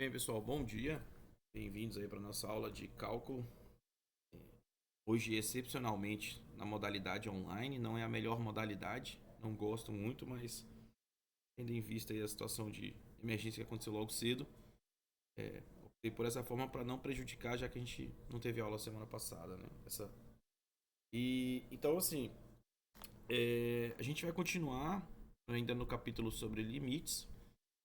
Bem, pessoal, bom dia. Bem-vindos aí para nossa aula de cálculo. Hoje, excepcionalmente, na modalidade online, não é a melhor modalidade. Não gosto muito, mas tendo em vista aí a situação de emergência que aconteceu logo cedo, optei por essa forma para não prejudicar, já que a gente não teve aula semana passada, né? Então, assim, a gente vai continuar ainda no capítulo sobre limites,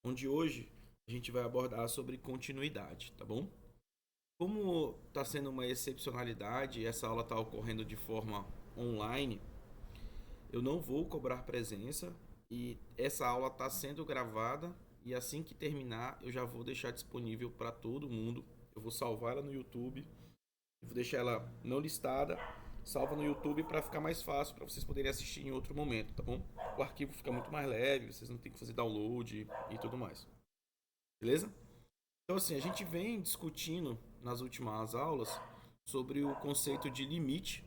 onde hoje a gente vai abordar sobre continuidade, tá bom? Como está sendo uma excepcionalidade e essa aula está ocorrendo de forma online, eu não vou cobrar presença e essa aula está sendo gravada e assim que terminar eu já vou deixar disponível para todo mundo. Eu vou salvar ela no YouTube, vou deixar ela não listada, salva no YouTube para ficar mais fácil para vocês poderem assistir em outro momento, tá bom? O arquivo fica muito mais leve, vocês não tem que fazer download e tudo mais, beleza? Então, assim, a gente vem discutindo nas últimas aulas sobre o conceito de limite.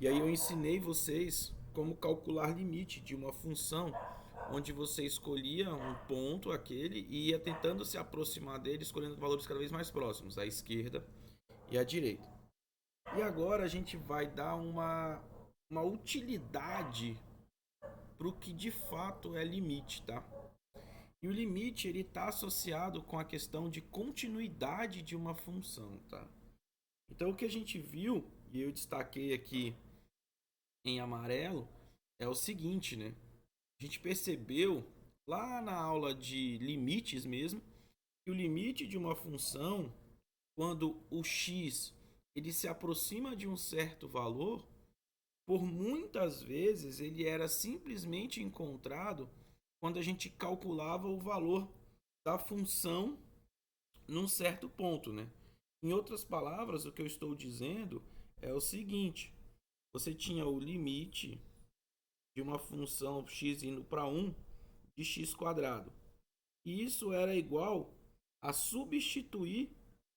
E aí eu ensinei vocês como calcular limite de uma função onde você escolhia um ponto, aquele, e ia tentando se aproximar dele, escolhendo valores cada vez mais próximos, à esquerda e à direita. E agora a gente vai dar uma utilidade para o que de fato é limite, tá? E o limite ele está associado com a questão de continuidade de uma função, tá? Então o que a gente viu, e eu destaquei aqui em amarelo, é o seguinte, né? A gente percebeu lá na aula de limites mesmo, que o limite de uma função, quando o x ele se aproxima de um certo valor, por muitas vezes ele era simplesmente encontrado quando a gente calculava o valor da função num certo ponto, né? Em outras palavras, o que eu estou dizendo é o seguinte: você tinha o limite de uma função x indo para 1 de x quadrado. E isso era igual a substituir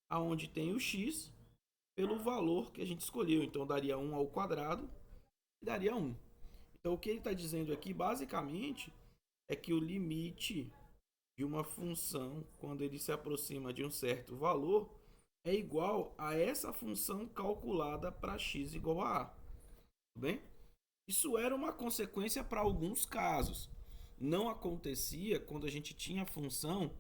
aonde tem o x pelo valor que a gente escolheu. Então daria 1 ao quadrado e daria 1. Então o que ele está dizendo aqui basicamente é que o limite de uma função, quando ele se aproxima de um certo valor, é igual a essa função calculada para x igual a A. Tudo bem? Isso era uma consequência para alguns casos. Não acontecia quando a gente tinha função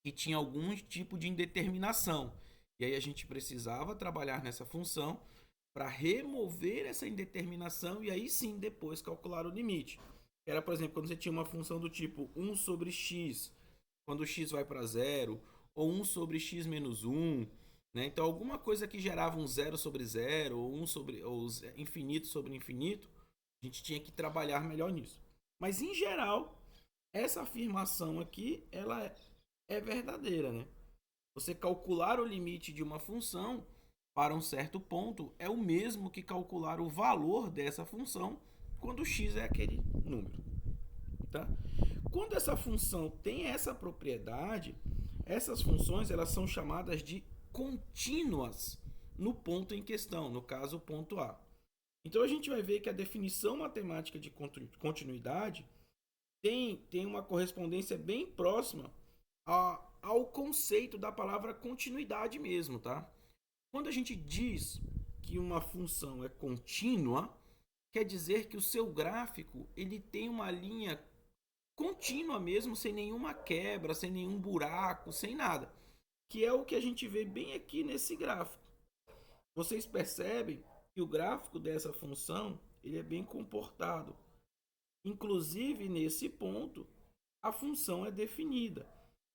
que tinha algum tipo de indeterminação. E aí a gente precisava trabalhar nessa função para remover essa indeterminação e aí sim depois calcular o limite. Era, por exemplo, quando você tinha uma função do tipo 1 sobre x, quando o x vai para zero, ou 1 sobre x menos 1, né? Então alguma coisa que gerava um zero sobre zero, ou um sobre ou infinito sobre infinito, a gente tinha que trabalhar melhor nisso. Mas em geral, essa afirmação aqui, ela é verdadeira, né? Você calcular o limite de uma função para um certo ponto é o mesmo que calcular o valor dessa função quando x é aquele número, tá? Quando essa função tem essa propriedade, essas funções elas são chamadas de contínuas no ponto em questão, no caso o ponto A. Então a gente vai ver que a definição matemática de continuidade tem uma correspondência bem próxima ao conceito da palavra continuidade mesmo, tá? Quando a gente diz que uma função é contínua, quer dizer que o seu gráfico ele tem uma linha contínua mesmo, sem nenhuma quebra, sem nenhum buraco, sem nada. Que é o que a gente vê bem aqui nesse gráfico. Vocês percebem que o gráfico dessa função ele é bem comportado. Inclusive, nesse ponto, a função é definida.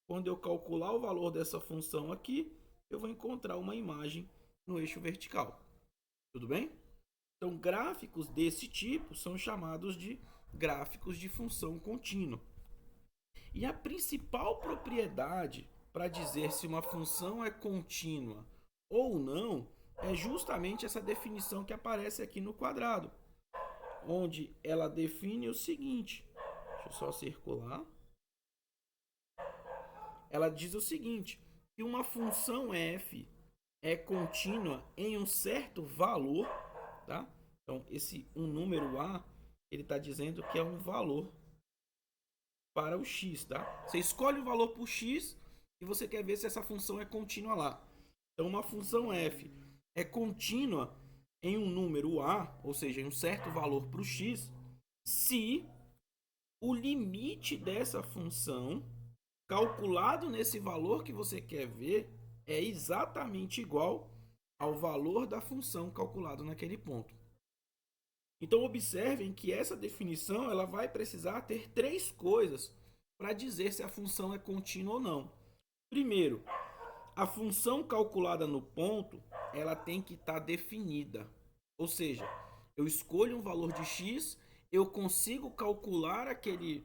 Quando eu calcular o valor dessa função aqui, eu vou encontrar uma imagem no eixo vertical. Tudo bem? Então, gráficos desse tipo são chamados de gráficos de função contínua. E a principal propriedade para dizer se uma função é contínua ou não é justamente essa definição que aparece aqui no quadrado, onde ela define o seguinte: deixa eu só circular. Ela diz o seguinte: que uma função f é contínua em um certo valor, tá? Então, esse um número a, ele está dizendo que é um valor para o x, tá? Você escolhe o valor por x e você quer ver se essa função é contínua lá. Então, uma função f é contínua em um número a, ou seja, em um certo valor para o x, se o limite dessa função, calculado nesse valor que você quer ver, é exatamente igual ao valor da função calculado naquele ponto. Então, observem que essa definição ela vai precisar ter três coisas para dizer se a função é contínua ou não. Primeiro, a função calculada no ponto ela tem que estar definida. Ou seja, eu escolho um valor de x, eu consigo calcular aquele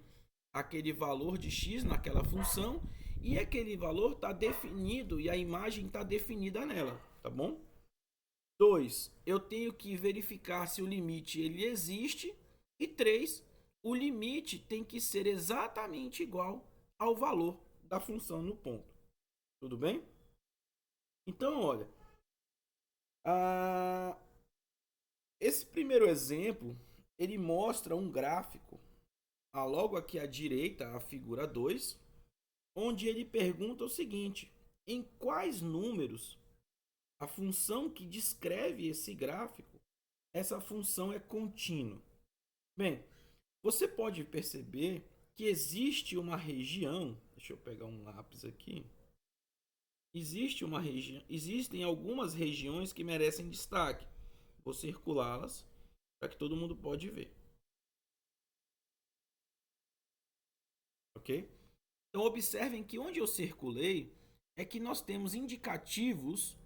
valor de x naquela função e aquele valor está definido e a imagem está definida nela, tá bom? 2, eu tenho que verificar se o limite ele existe. E 3, o limite tem que ser exatamente igual ao valor da função no ponto. Tudo bem? Então, olha, esse primeiro exemplo, ele mostra um gráfico, logo aqui à direita, a figura 2, onde ele pergunta o seguinte: em quais números a função que descreve esse gráfico, essa função é contínua? Bem, você pode perceber que existe uma região, deixa eu pegar um lápis aqui. Existem algumas regiões que merecem destaque. Vou circulá-las para que todo mundo pode ver. Ok? Então observem que onde eu circulei é que nós temos indicativos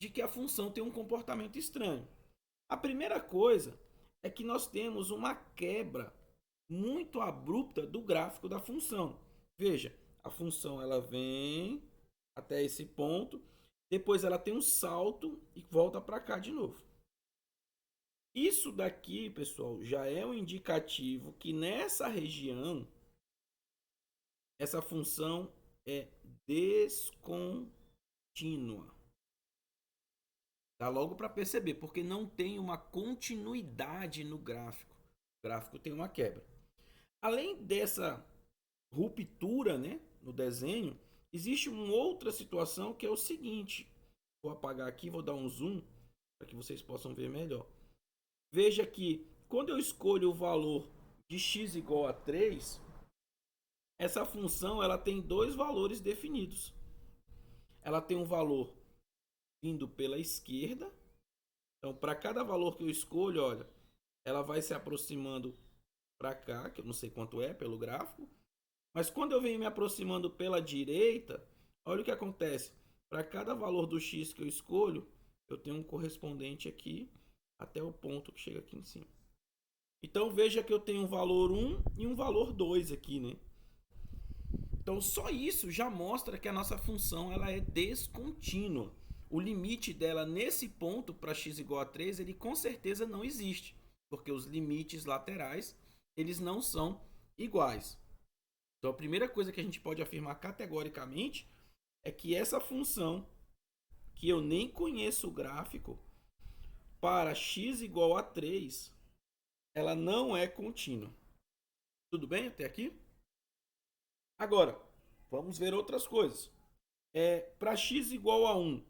de que a função tem um comportamento estranho. A primeira coisa é que nós temos uma quebra muito abrupta do gráfico da função. Veja, a função ela vem até esse ponto, depois ela tem um salto e volta para cá de novo. Isso daqui, pessoal, já é um indicativo que nessa região essa função é descontínua. Dá logo para perceber, porque não tem uma continuidade no gráfico. O gráfico tem uma quebra. Além dessa ruptura, né, no desenho, existe uma outra situação que é o seguinte. Vou apagar aqui, vou dar um zoom para que vocês possam ver melhor. Veja que quando eu escolho o valor de x igual a 3, essa função ela tem dois valores definidos. Ela tem um valor vindo pela esquerda. Então, para cada valor que eu escolho, olha, ela vai se aproximando para cá, que eu não sei quanto é pelo gráfico. Mas quando eu venho me aproximando pela direita, olha o que acontece. Para cada valor do x que eu escolho, eu tenho um correspondente aqui até o ponto que chega aqui em cima. Então veja que eu tenho um valor 1 e um valor 2 aqui, né? Então só isso já mostra que a nossa função ela é descontínua. O limite dela nesse ponto para x igual a 3, ele com certeza não existe, porque os limites laterais, eles não são iguais. Então a primeira coisa que a gente pode afirmar categoricamente é que essa função, que eu nem conheço o gráfico, para x igual a 3, ela não é contínua. Tudo bem até aqui? Agora, vamos ver outras coisas. Para x igual a 1,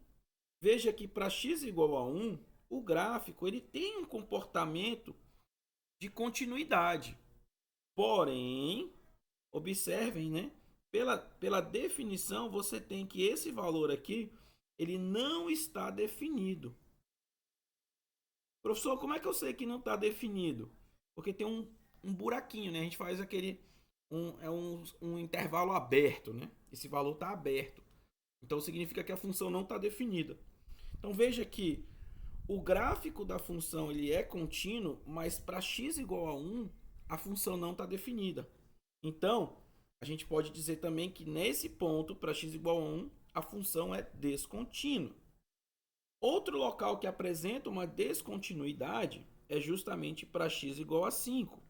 veja que para x igual a 1, o gráfico ele tem um comportamento de continuidade. Porém, observem, né? Pela definição, você tem que esse valor aqui, ele não está definido. Professor, como é que eu sei que não está definido? Porque tem um buraquinho, né? A gente faz aquele um intervalo aberto, né? Esse valor está aberto. Então significa que a função não está definida. Então veja que o gráfico da função ele é contínuo, mas para x igual a 1, a função não está definida. Então, a gente pode dizer também que nesse ponto, para x igual a 1, a função é descontínua. Outro local que apresenta uma descontinuidade é justamente para x igual a 5.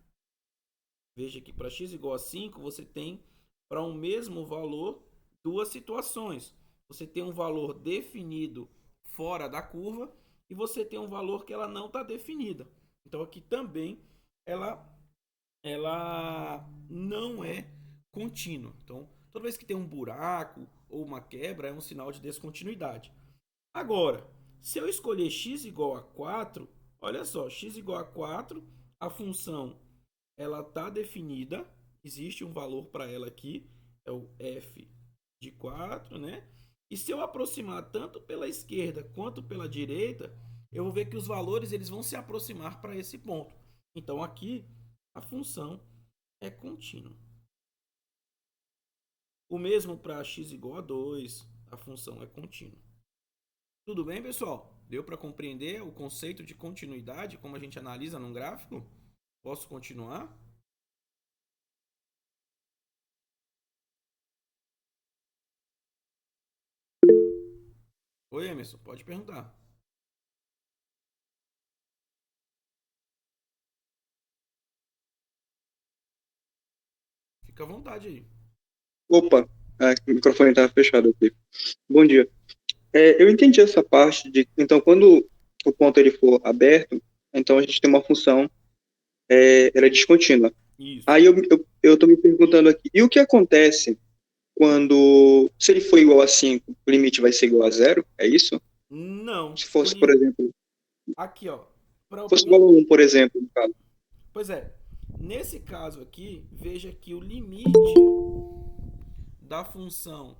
Veja que para x igual a 5, você tem para um mesmo valor duas situações. Você tem um valor definido fora da curva e você tem um valor que ela não está definida. Então aqui também ela não é contínua. Então Toda vez que tem um buraco ou uma quebra, é um sinal de descontinuidade. Agora, se eu escolher x igual a 4, olha só, x igual a 4, a função ela está definida, existe um valor para ela aqui, é o f de 4, né? E se eu aproximar tanto pela esquerda quanto pela direita, eu vou ver que os valores eles vão se aproximar para esse ponto. Então aqui a função é contínua. O mesmo para x igual a 2, a função é contínua. Tudo bem, pessoal? Deu para compreender o conceito de continuidade, como a gente analisa num gráfico? Posso continuar? Oi, Emerson, pode perguntar. Fica à vontade aí. Opa, o microfone estava fechado aqui. Bom dia. Eu entendi essa parte de, então, quando o ponto ele for aberto, então a gente tem uma função, ela é descontínua. Isso. Aí eu estou me perguntando aqui, e o que acontece quando, se ele for igual a 5, o limite vai ser igual a zero? É isso? Não. Se fosse, por exemplo, Aqui, ó. fosse igual a 1, por exemplo, no caso. Pois é. Nesse caso aqui, veja que da função,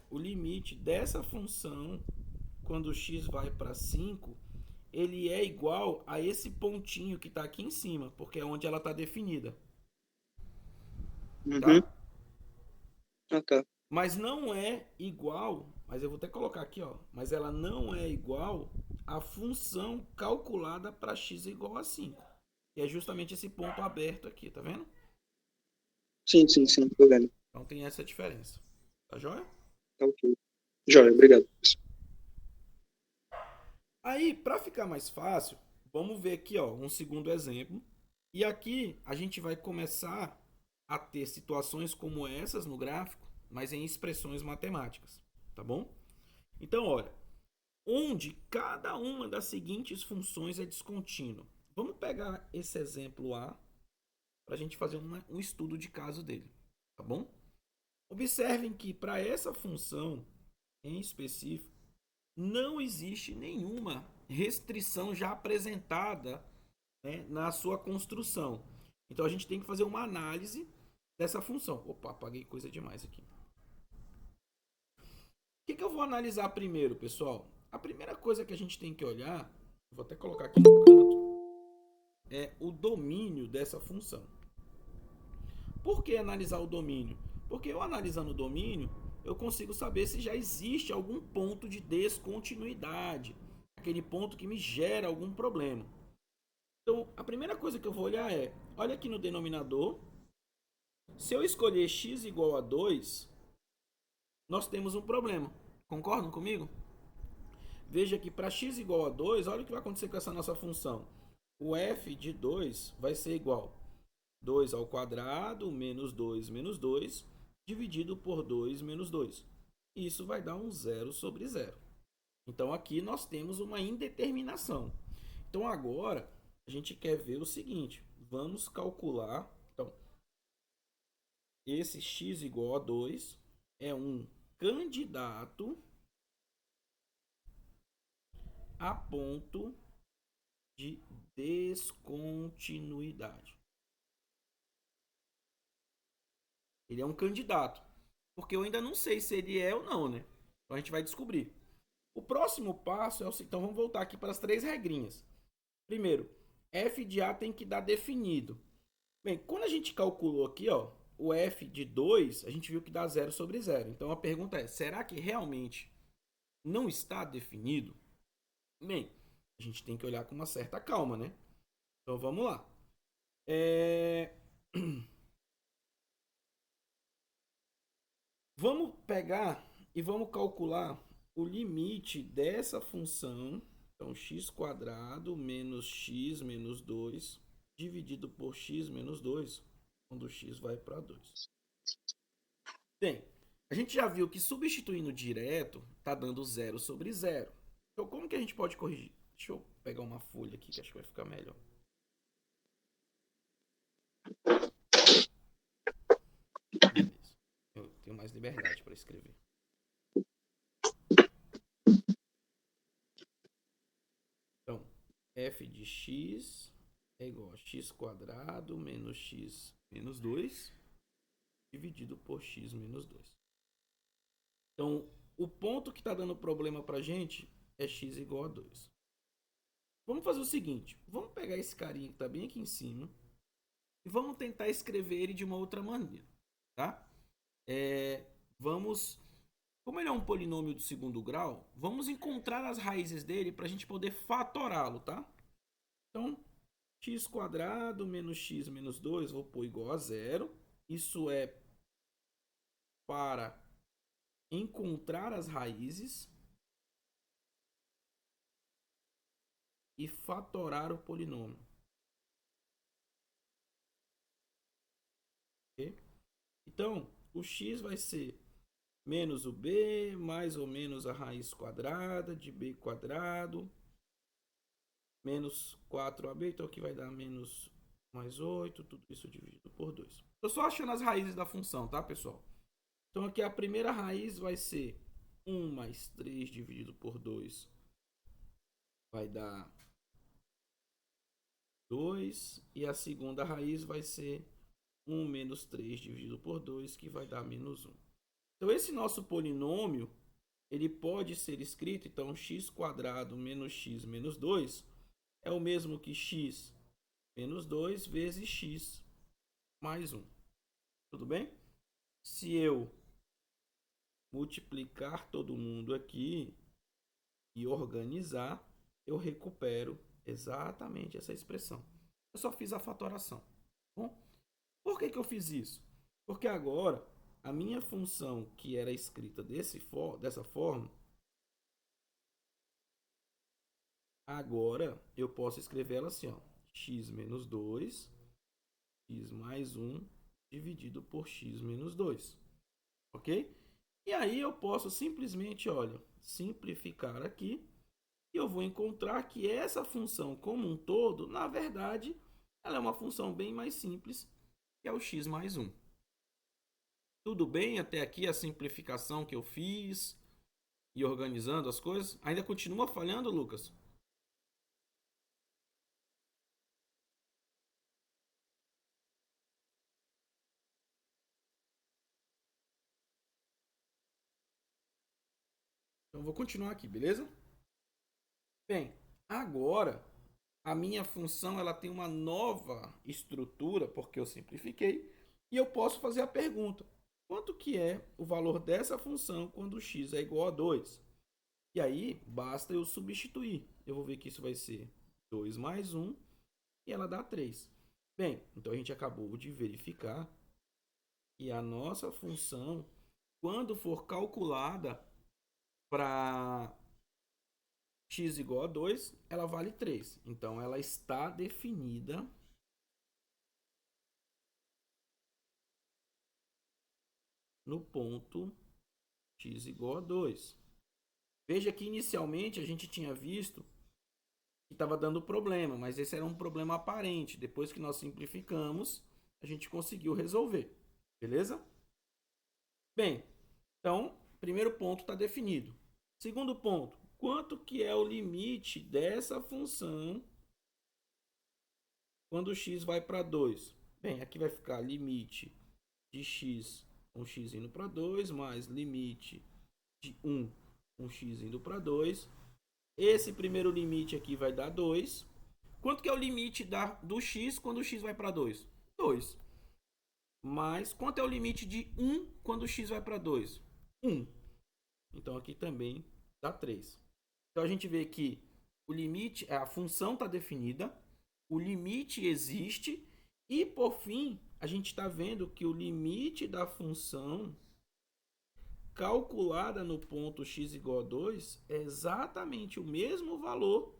o limite dessa função, quando x vai para 5, ele é igual a esse pontinho que está aqui em cima, porque é onde ela está definida, Uhum. tá? Ah, tá. Mas não é igual, mas eu vou até colocar aqui, ó, mas ela não é igual à função calculada para x igual a 5, que é justamente esse ponto aberto aqui, tá vendo? Sim, tô vendo. Então tem essa diferença. Tá joia? Tá ok. Joia, obrigado. Aí, para ficar mais fácil, vamos ver aqui, ó, um segundo exemplo. E aqui a gente vai começar a ter situações como essas no gráfico, mas em expressões matemáticas, tá bom? Então, olha, onde cada uma das seguintes funções é descontínua. Vamos pegar esse exemplo A para a gente fazer um estudo de caso dele, tá bom? Observem que para essa função em específico, não existe nenhuma restrição já apresentada, né, na sua construção. Então a gente tem que fazer uma análise dessa função. Opa, apaguei coisa demais aqui. O que eu vou analisar primeiro, pessoal? A primeira coisa que a gente tem que olhar, vou até colocar aqui no canto, é o domínio dessa função. Por que analisar o domínio? Porque eu analisando o domínio, eu consigo saber se já existe algum ponto de descontinuidade, aquele ponto que me gera algum problema. Então, a primeira coisa que eu vou olhar é, olha aqui no denominador, se eu escolher x igual a 2, nós temos um problema. Concordam comigo? Veja que para x igual a 2, olha o que vai acontecer com essa nossa função. O f de 2 vai ser igual a 2 ao quadrado menos 2 menos 2 dividido por 2 menos 2. Isso vai dar um zero sobre zero. Então aqui nós temos uma indeterminação. Então agora a gente quer ver o seguinte: vamos calcular. Então, esse x igual a 2 é um candidato a ponto de descontinuidade. Ele é um candidato, porque eu ainda não sei se ele é ou não, né? Então a gente vai descobrir. O próximo passo é o seguinte, então vamos voltar aqui para as três regrinhas. Primeiro, f de a tem que dar definido. Bem, quando a gente calculou aqui, ó, o f de 2, a gente viu que dá zero sobre zero. Então a pergunta é, será que realmente não está definido? Bem, a gente tem que olhar com uma certa calma, né? Então vamos lá. É... Vamos pegar e vamos calcular o limite dessa função. Então, x quadrado menos x menos 2 dividido por x menos 2, quando x vai para 2. Bem, a gente já viu que substituindo direto está dando zero sobre zero. Então, como que a gente pode corrigir? Deixa eu pegar uma folha aqui que acho que vai ficar melhor. Beleza. tenho mais liberdade para escrever. Então, f de x é igual a x² menos x menos 2 dividido por x menos 2. Então, o ponto que está dando problema para a gente é x igual a 2. Vamos fazer o seguinte, vamos pegar esse carinha que está bem aqui em cima e vamos tentar escrever ele de uma outra maneira, tá? Como ele é um polinômio do segundo grau, vamos encontrar as raízes dele para a gente poder fatorá-lo, tá? Então, x² menos x menos 2, vou pôr igual a 0. Isso é para encontrar as raízes e fatorar o polinômio. Okay? Então, o x vai ser menos o b, mais ou menos a raiz quadrada de b², menos 4ab, então aqui vai dar menos mais 8, tudo isso dividido por 2. Estou só achando as raízes da função, tá, pessoal? Então aqui a primeira raiz vai ser 1 mais 3 dividido por 2, vai dar 2. E a segunda raiz vai ser 1 menos 3 dividido por 2, que vai dar menos 1. Então esse nosso polinômio, ele pode ser escrito, então x² menos x menos 2 é o mesmo que x menos 2 vezes x mais 1. Tudo bem? Se eu multiplicar todo mundo aqui e organizar, eu recupero exatamente essa expressão. Eu só fiz a fatoração. Bom, por que eu fiz isso? Porque agora a minha função, que era escrita dessa forma, agora eu posso escrever ela assim, ó, x menos 2, x mais 1 dividido por x menos 2. Ok? E aí eu posso simplesmente, olha, simplificar aqui e eu vou encontrar que essa função como um todo, na verdade, ela é uma função bem mais simples, que é o x mais 1. Tudo bem até aqui a simplificação que eu fiz e organizando as coisas? Ainda continua falhando, Lucas? Então vou continuar aqui, beleza? Bem, agora a minha função ela tem uma nova estrutura, porque eu simplifiquei, e eu posso fazer a pergunta: quanto que é o valor dessa função quando x é igual a 2? E aí, basta eu substituir. Eu vou ver que isso vai ser 2 mais 1 e ela dá 3. Bem, então a gente acabou de verificar que a nossa função, quando for calculada para x igual a 2, ela vale 3. Então, ela está definida no ponto x igual a 2. Veja que inicialmente a gente tinha visto que estava dando problema, mas esse era um problema aparente. Depois que nós simplificamos, a gente conseguiu resolver. Beleza? Bem, então, primeiro ponto está definido. Segundo ponto, quanto que é o limite dessa função quando x vai para 2? Bem, aqui vai ficar limite de x com x indo para 2, mais limite de 1 com x indo para 2. Esse primeiro limite aqui vai dar 2. Quanto que é o limite do x quando o x vai para 2? 2. Mas quanto é o limite de 1 quando o x vai para 2? 1. Então aqui também dá 3. Então a gente vê que o limite, a função está definida, o limite existe e, por fim, a gente está vendo que o limite da função calculada no ponto x igual a 2 é exatamente o mesmo valor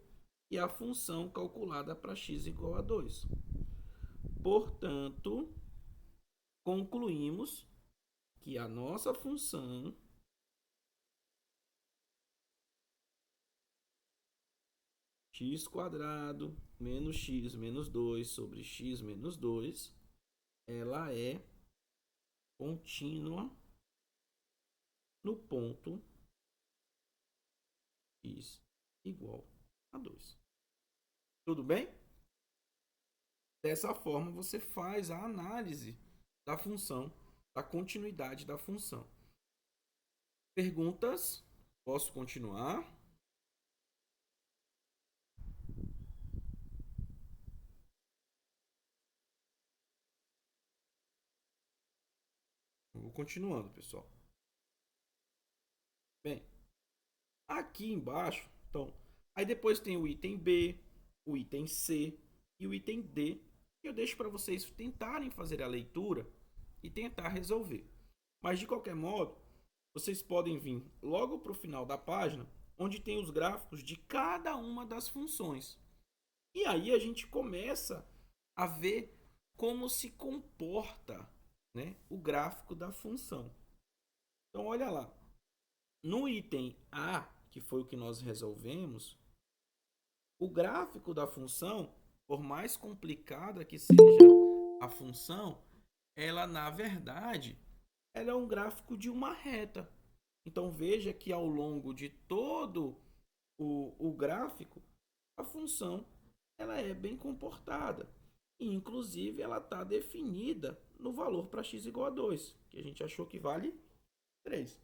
que a função calculada para x igual a 2. Portanto, concluímos que a nossa função x² menos x menos 2 sobre x menos 2, ela é contínua no ponto x igual a 2. Tudo bem? Dessa forma, você faz a análise da função, da continuidade da função. Perguntas? Posso continuar? Vou continuando, pessoal. Bem, aqui embaixo, então, aí depois tem o item B, o item C e o item D, que eu deixo para vocês tentarem fazer a leitura e tentar resolver. Mas de qualquer modo, vocês podem vir logo para o final da página, onde tem os gráficos de cada uma das funções. E aí a gente começa a ver como se comporta, né, o gráfico da função. Então, olha lá. No item A, que foi o que nós resolvemos, o gráfico da função, por mais complicada que seja a função, ela, na verdade, ela é um gráfico de uma reta. Então, veja que ao longo de todo o gráfico, a função ela é bem comportada. E, inclusive, ela está definida no valor para x igual a 2, que a gente achou que vale 3.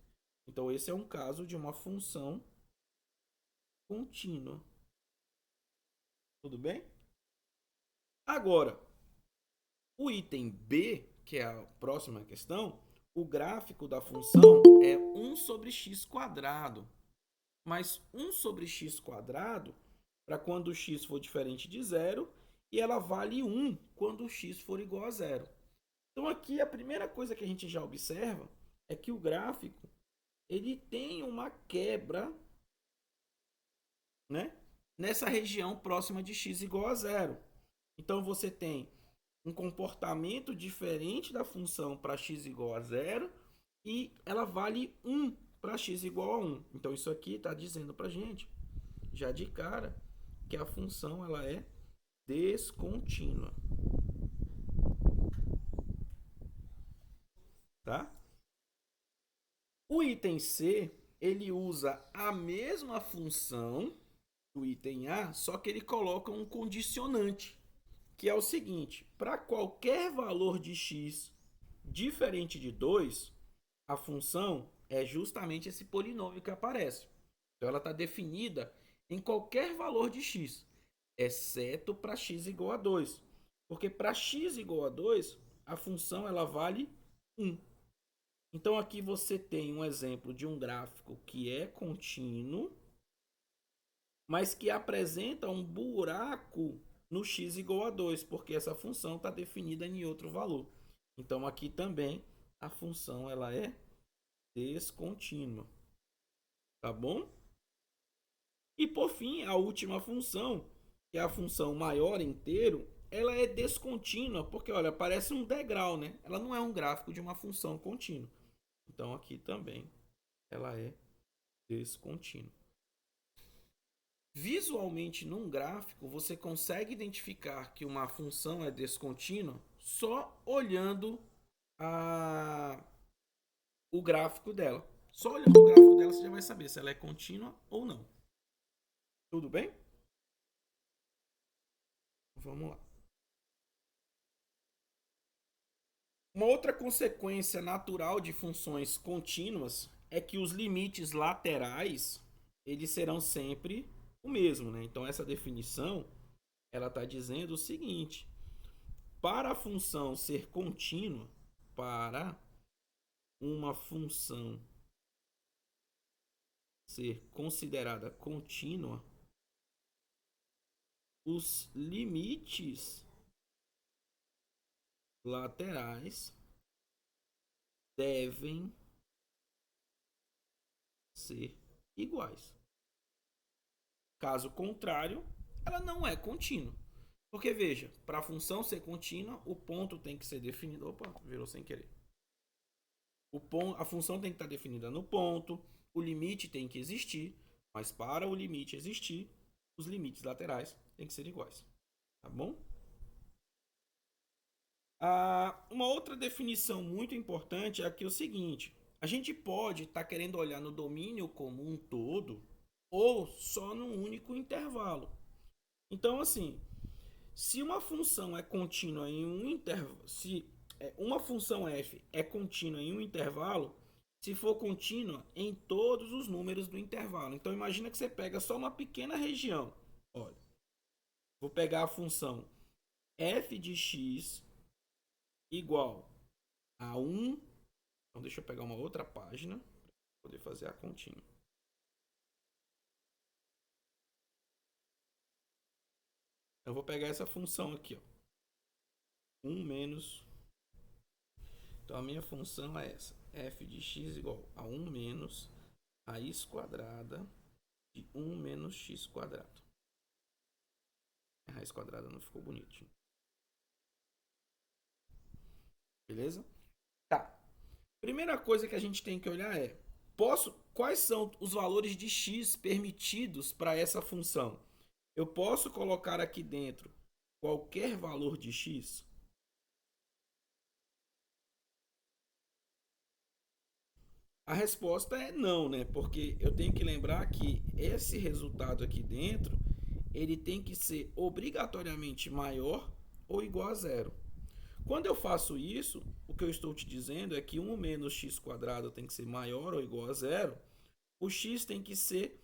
Então, esse é um caso de uma função contínua. Tudo bem? Agora, o item B, que é a próxima questão, o gráfico da função é 1 sobre x quadrado. Mas 1 sobre x quadrado, para quando x for diferente de zero, e ela vale 1 quando x for igual a zero. Então, aqui, a primeira coisa que a gente já observa é que o gráfico ele tem uma quebra, né, nessa região próxima de x igual a zero. Então, você tem um comportamento diferente da função para x igual a zero e ela vale 1 para x igual a 1. Então, isso aqui está dizendo para a gente, já de cara, que a função ela é descontínua. Tá? O item C, ele usa a mesma função do item A, só que ele coloca um condicionante, que é o seguinte: para qualquer valor de x diferente de 2, a função é justamente esse polinômio que aparece. Então, ela está definida em qualquer valor de x, exceto para x igual a 2. Porque para x igual a 2, a função ela vale 1. Então, aqui você tem um exemplo de um gráfico que é contínuo, mas que apresenta um buraco no x igual a 2, porque essa função está definida em outro valor. Então, aqui também a função ela é descontínua. Tá bom? E, por fim, a última função, que é a função maior inteiro, ela é descontínua, porque, olha, parece um degrau, né? Ela não é um gráfico de uma função contínua. Então, aqui também ela é descontínua. Visualmente, num gráfico, você consegue identificar que uma função é descontínua só olhando o gráfico dela. Só olhando o gráfico dela, você já vai saber se ela é contínua ou não. Tudo bem? Vamos lá. Uma outra consequência natural de funções contínuas é que os limites laterais eles serão sempre o mesmo, né? Então essa definição ela está dizendo o seguinte: para a função ser contínua, para uma função ser considerada contínua, os limites laterais devem ser iguais. Caso contrário, ela não é contínua. Porque veja, para a função ser contínua, o ponto tem que ser definido. Opa, virou sem querer. A função tem que estar definida no ponto, o limite tem que existir, mas para o limite existir, os limites laterais têm que ser iguais. Tá bom? Uma outra definição muito importante é aqui o seguinte: a gente pode estar querendo olhar no domínio como um todo ou só num único intervalo. Então, assim, se uma função é contínua em um intervalo, se uma função f é contínua em um intervalo, se for contínua em todos os números do intervalo. Então, imagina que você pega só uma pequena região. Olha, vou pegar a função f de x igual a 1. Então, deixa eu pegar uma outra página para poder fazer a continha. Eu vou pegar essa função aqui, ó. 1 menos. Então, a minha função é essa. F de x igual a 1 menos raiz quadrada de 1 menos x quadrado. A raiz quadrada não ficou bonitinho. Beleza? Tá. Primeira coisa que a gente tem que olhar é: quais são os valores de x permitidos para essa função? Eu posso colocar aqui dentro qualquer valor de x? A resposta é não, né? Porque eu tenho que lembrar que esse resultado aqui dentro, ele tem que ser obrigatoriamente maior ou igual a zero. Quando eu faço isso, o que eu estou te dizendo é que 1 menos x quadrado tem que ser maior ou igual a zero. O x tem que ser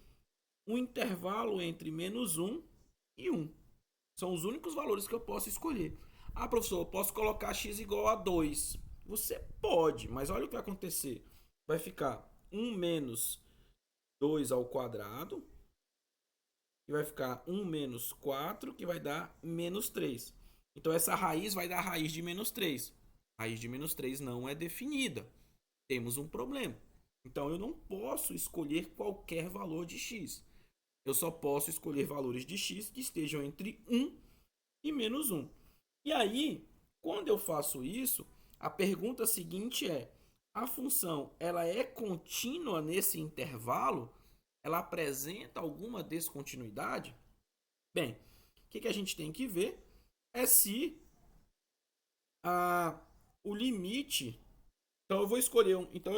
um intervalo entre menos 1 e 1. São os únicos valores que eu posso escolher. Ah, professor, eu posso colocar x igual a 2. Você pode, mas olha o que vai acontecer. Vai ficar 1 menos 2 ao quadrado, que vai ficar 1 menos 4, que vai dar menos 3. Então, essa raiz vai dar a raiz de menos 3. A raiz de menos 3 não é definida. Temos um problema. Então, eu não posso escolher qualquer valor de x. Eu só posso escolher valores de x que estejam entre 1 e menos 1. E aí, quando eu faço isso, a pergunta seguinte é: a função ela é contínua nesse intervalo? Ela apresenta alguma descontinuidade? Bem, o que a gente tem que ver é se o limite. Então eu vou escolher então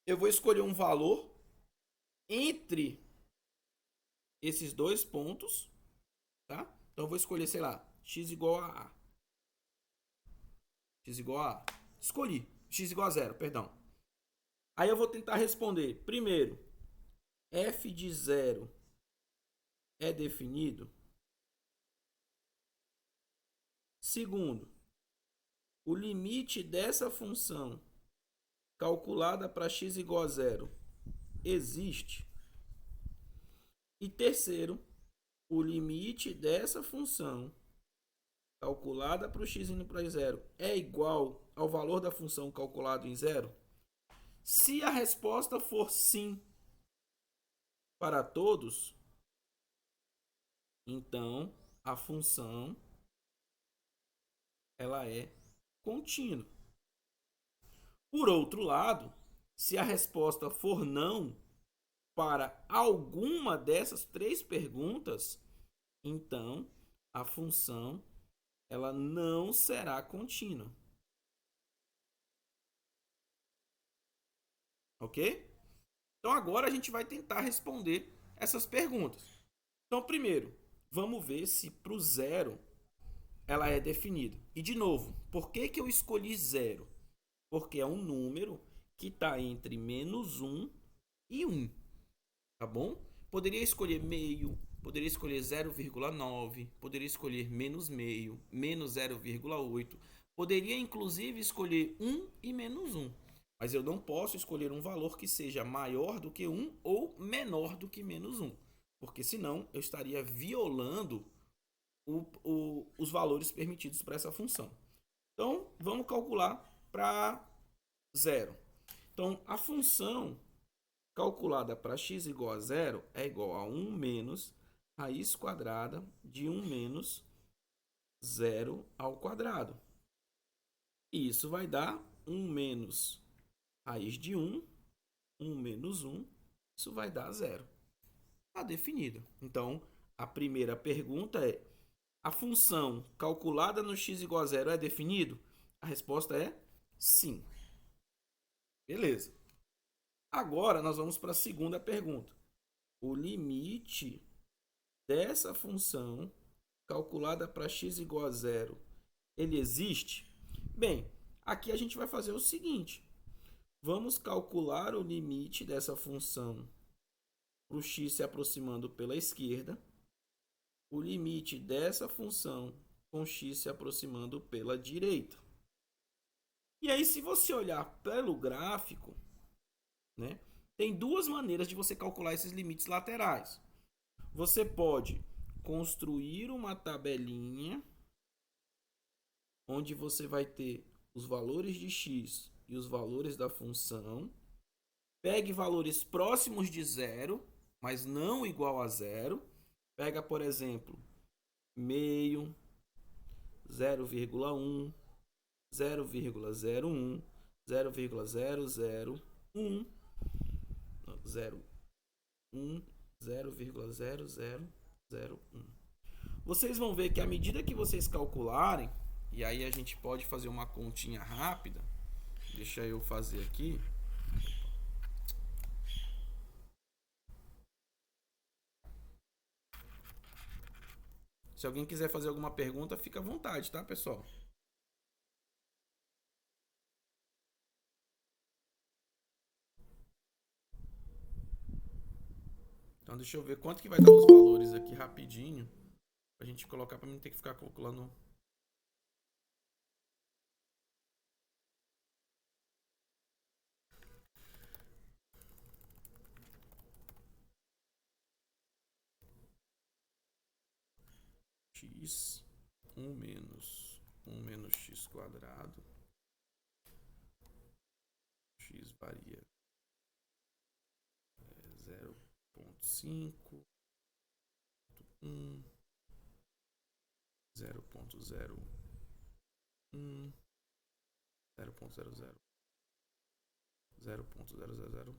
eu vou escolher um valor entre esses dois pontos, tá? Então eu vou escolher, sei lá, x igual a a. X igual a a. Escolhi. X igual a zero, perdão. Aí eu vou tentar responder. Primeiro, f de zero é definido? Segundo, o limite dessa função calculada para x igual a zero existe? E terceiro, o limite dessa função calculada para o x indo para zero é igual ao valor da função calculado em zero? Se a resposta for sim para todos, então a função ela é contínua. Por outro lado, se a resposta for não para alguma dessas três perguntas, então a função ela não será contínua. Ok? Então agora a gente vai tentar responder essas perguntas. Então, primeiro, vamos ver se para o zero ela é definida. E de novo, por que eu escolhi zero? Porque é um número que está entre menos 1 e 1. Tá bom? Poderia escolher meio, poderia escolher 0,9, poderia escolher menos meio, menos 0,8. Poderia inclusive escolher 1 e menos 1. Mas eu não posso escolher um valor que seja maior do que 1 ou menor do que menos 1. Porque senão eu estaria violando os valores permitidos para essa função. Então, vamos calcular para zero. Então, a função calculada para x igual a zero é igual a 1 menos raiz quadrada de 1 menos zero ao quadrado. E isso vai dar 1 menos raiz de 1, 1 menos 1, isso vai dar zero. Está definido. Então, a primeira pergunta é: a função calculada no x igual a zero é definido? A resposta é sim. Beleza. Agora nós vamos para a segunda pergunta. O limite dessa função calculada para x igual a zero, ele existe? Bem, aqui a gente vai fazer o seguinte. Vamos calcular o limite dessa função para o x se aproximando pela esquerda, o limite dessa função com x se aproximando pela direita. E aí, se você olhar pelo gráfico, né, tem duas maneiras de você calcular esses limites laterais. Você pode construir uma tabelinha onde você vai ter os valores de x e os valores da função. Pegue valores próximos de zero, mas não igual a zero. Pega, por exemplo, meio, 0,1, 0,01, 0,001, 0,1, 0,0001. Vocês vão ver que à medida que vocês calcularem, e aí a gente pode fazer uma continha rápida. Deixa eu fazer aqui. Se alguém quiser fazer alguma pergunta, fica à vontade, tá, pessoal? Então, deixa eu ver quanto que vai dar os valores aqui rapidinho. Pra gente colocar, pra mim não ter que ficar calculando. X 1 menos x quadrado. X varia 0,5, 1, 0,01, 0,00, 0,0001.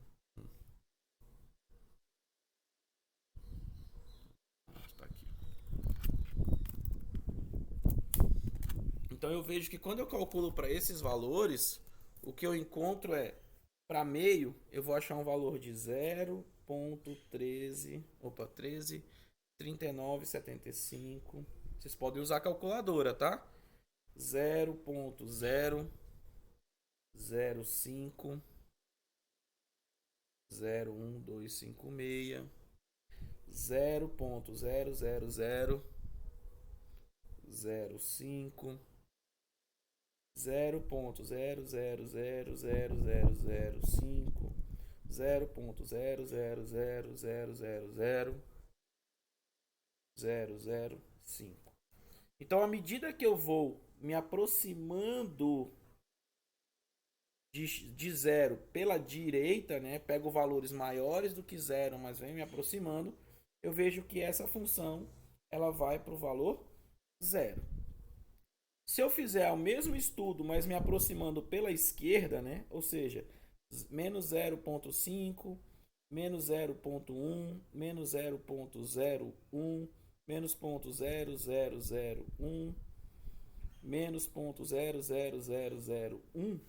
Tá aqui. Então eu vejo que quando eu calculo para esses valores, o que eu encontro é, para meio, eu vou achar um valor de 0,133975. Vocês podem usar a calculadora, tá? 0,005 01256, 0,00005, 0,0000005, 0,0000005. Então, à medida que eu vou me aproximando de zero pela direita, né, pego valores maiores do que zero, mas venho me aproximando, eu vejo que essa função ela vai para o valor zero. Se eu fizer o mesmo estudo, mas me aproximando pela esquerda, né, ou seja, menos 0,5, menos 0,1, menos 0,01, menos 0,0001, menos 0,00001,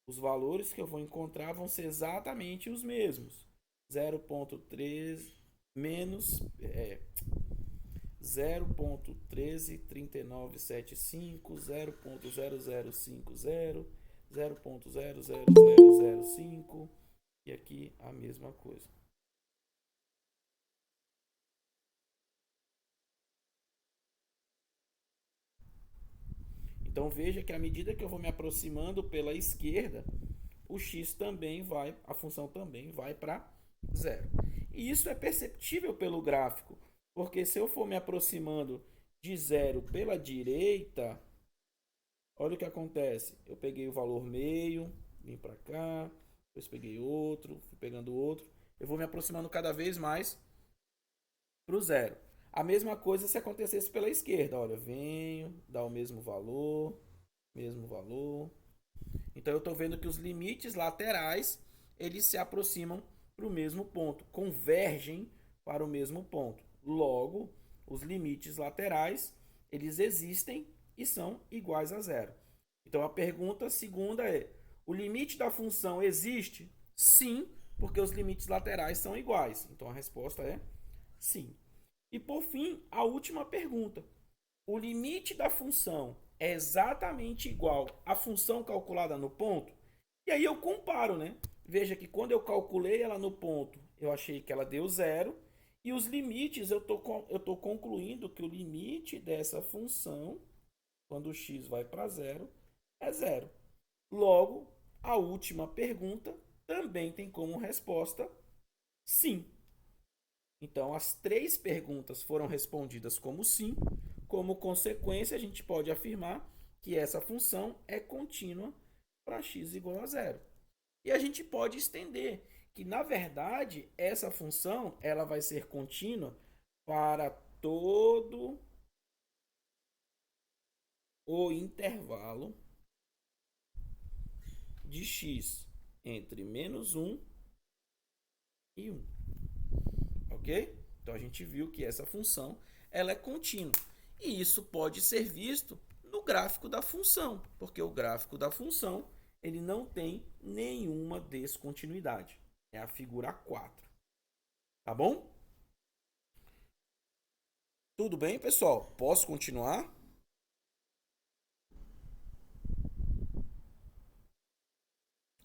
os valores que eu vou encontrar vão ser exatamente os mesmos. 0,13 menos 0,133975, 0,0050, 0,00005 e aqui a mesma coisa. Então veja que à medida que eu vou me aproximando pela esquerda, o x também vai, a função também vai para zero. E isso é perceptível pelo gráfico, porque se eu for me aproximando de zero pela direita, olha o que acontece. Eu peguei o valor meio, vim para cá, depois peguei outro, fui pegando outro. Eu vou me aproximando cada vez mais para o zero. A mesma coisa se acontecesse pela esquerda. Olha, venho, dá o mesmo valor, mesmo valor. Então eu estou vendo que os limites laterais eles se aproximam para o mesmo ponto, convergem para o mesmo ponto. Logo, os limites laterais eles existem e são iguais a zero. Então a pergunta segunda é: O limite da função existe? Sim, porque os limites laterais são iguais. Então a resposta é sim. E por fim, a última pergunta. O limite da função é exatamente igual à função calculada no ponto? E aí eu comparo, né? Veja que quando eu calculei ela no ponto, eu achei que ela deu zero. E os limites, eu tô concluindo que o limite dessa função, quando o x vai para zero, é zero. Logo, a última pergunta também tem como resposta sim. Então, as três perguntas foram respondidas como sim. Como consequência, a gente pode afirmar que essa função é contínua para x igual a zero. E a gente pode estender que, na verdade, essa função ela vai ser contínua para todo o intervalo de x entre -1 e 1. Ok? Então a gente viu que essa função ela é contínua. E isso pode ser visto no gráfico da função, porque o gráfico da função ele não tem nenhuma descontinuidade. É a figura 4. Tá bom? Tudo bem, pessoal? Posso continuar?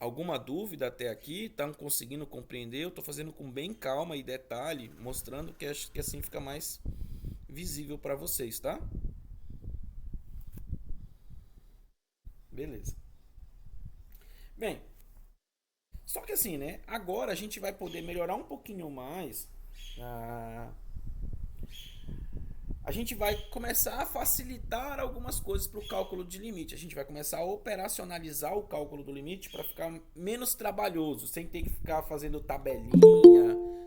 Alguma dúvida até aqui? Estão conseguindo compreender? Eu estou fazendo com bem calma e detalhe, mostrando que assim fica mais visível para vocês, tá? Beleza. Bem, só que assim, né? Agora a gente vai poder melhorar um pouquinho mais. A gente vai começar a facilitar algumas coisas para o cálculo de limite. A gente vai começar a operacionalizar o cálculo do limite para ficar menos trabalhoso, sem ter que ficar fazendo tabelinha,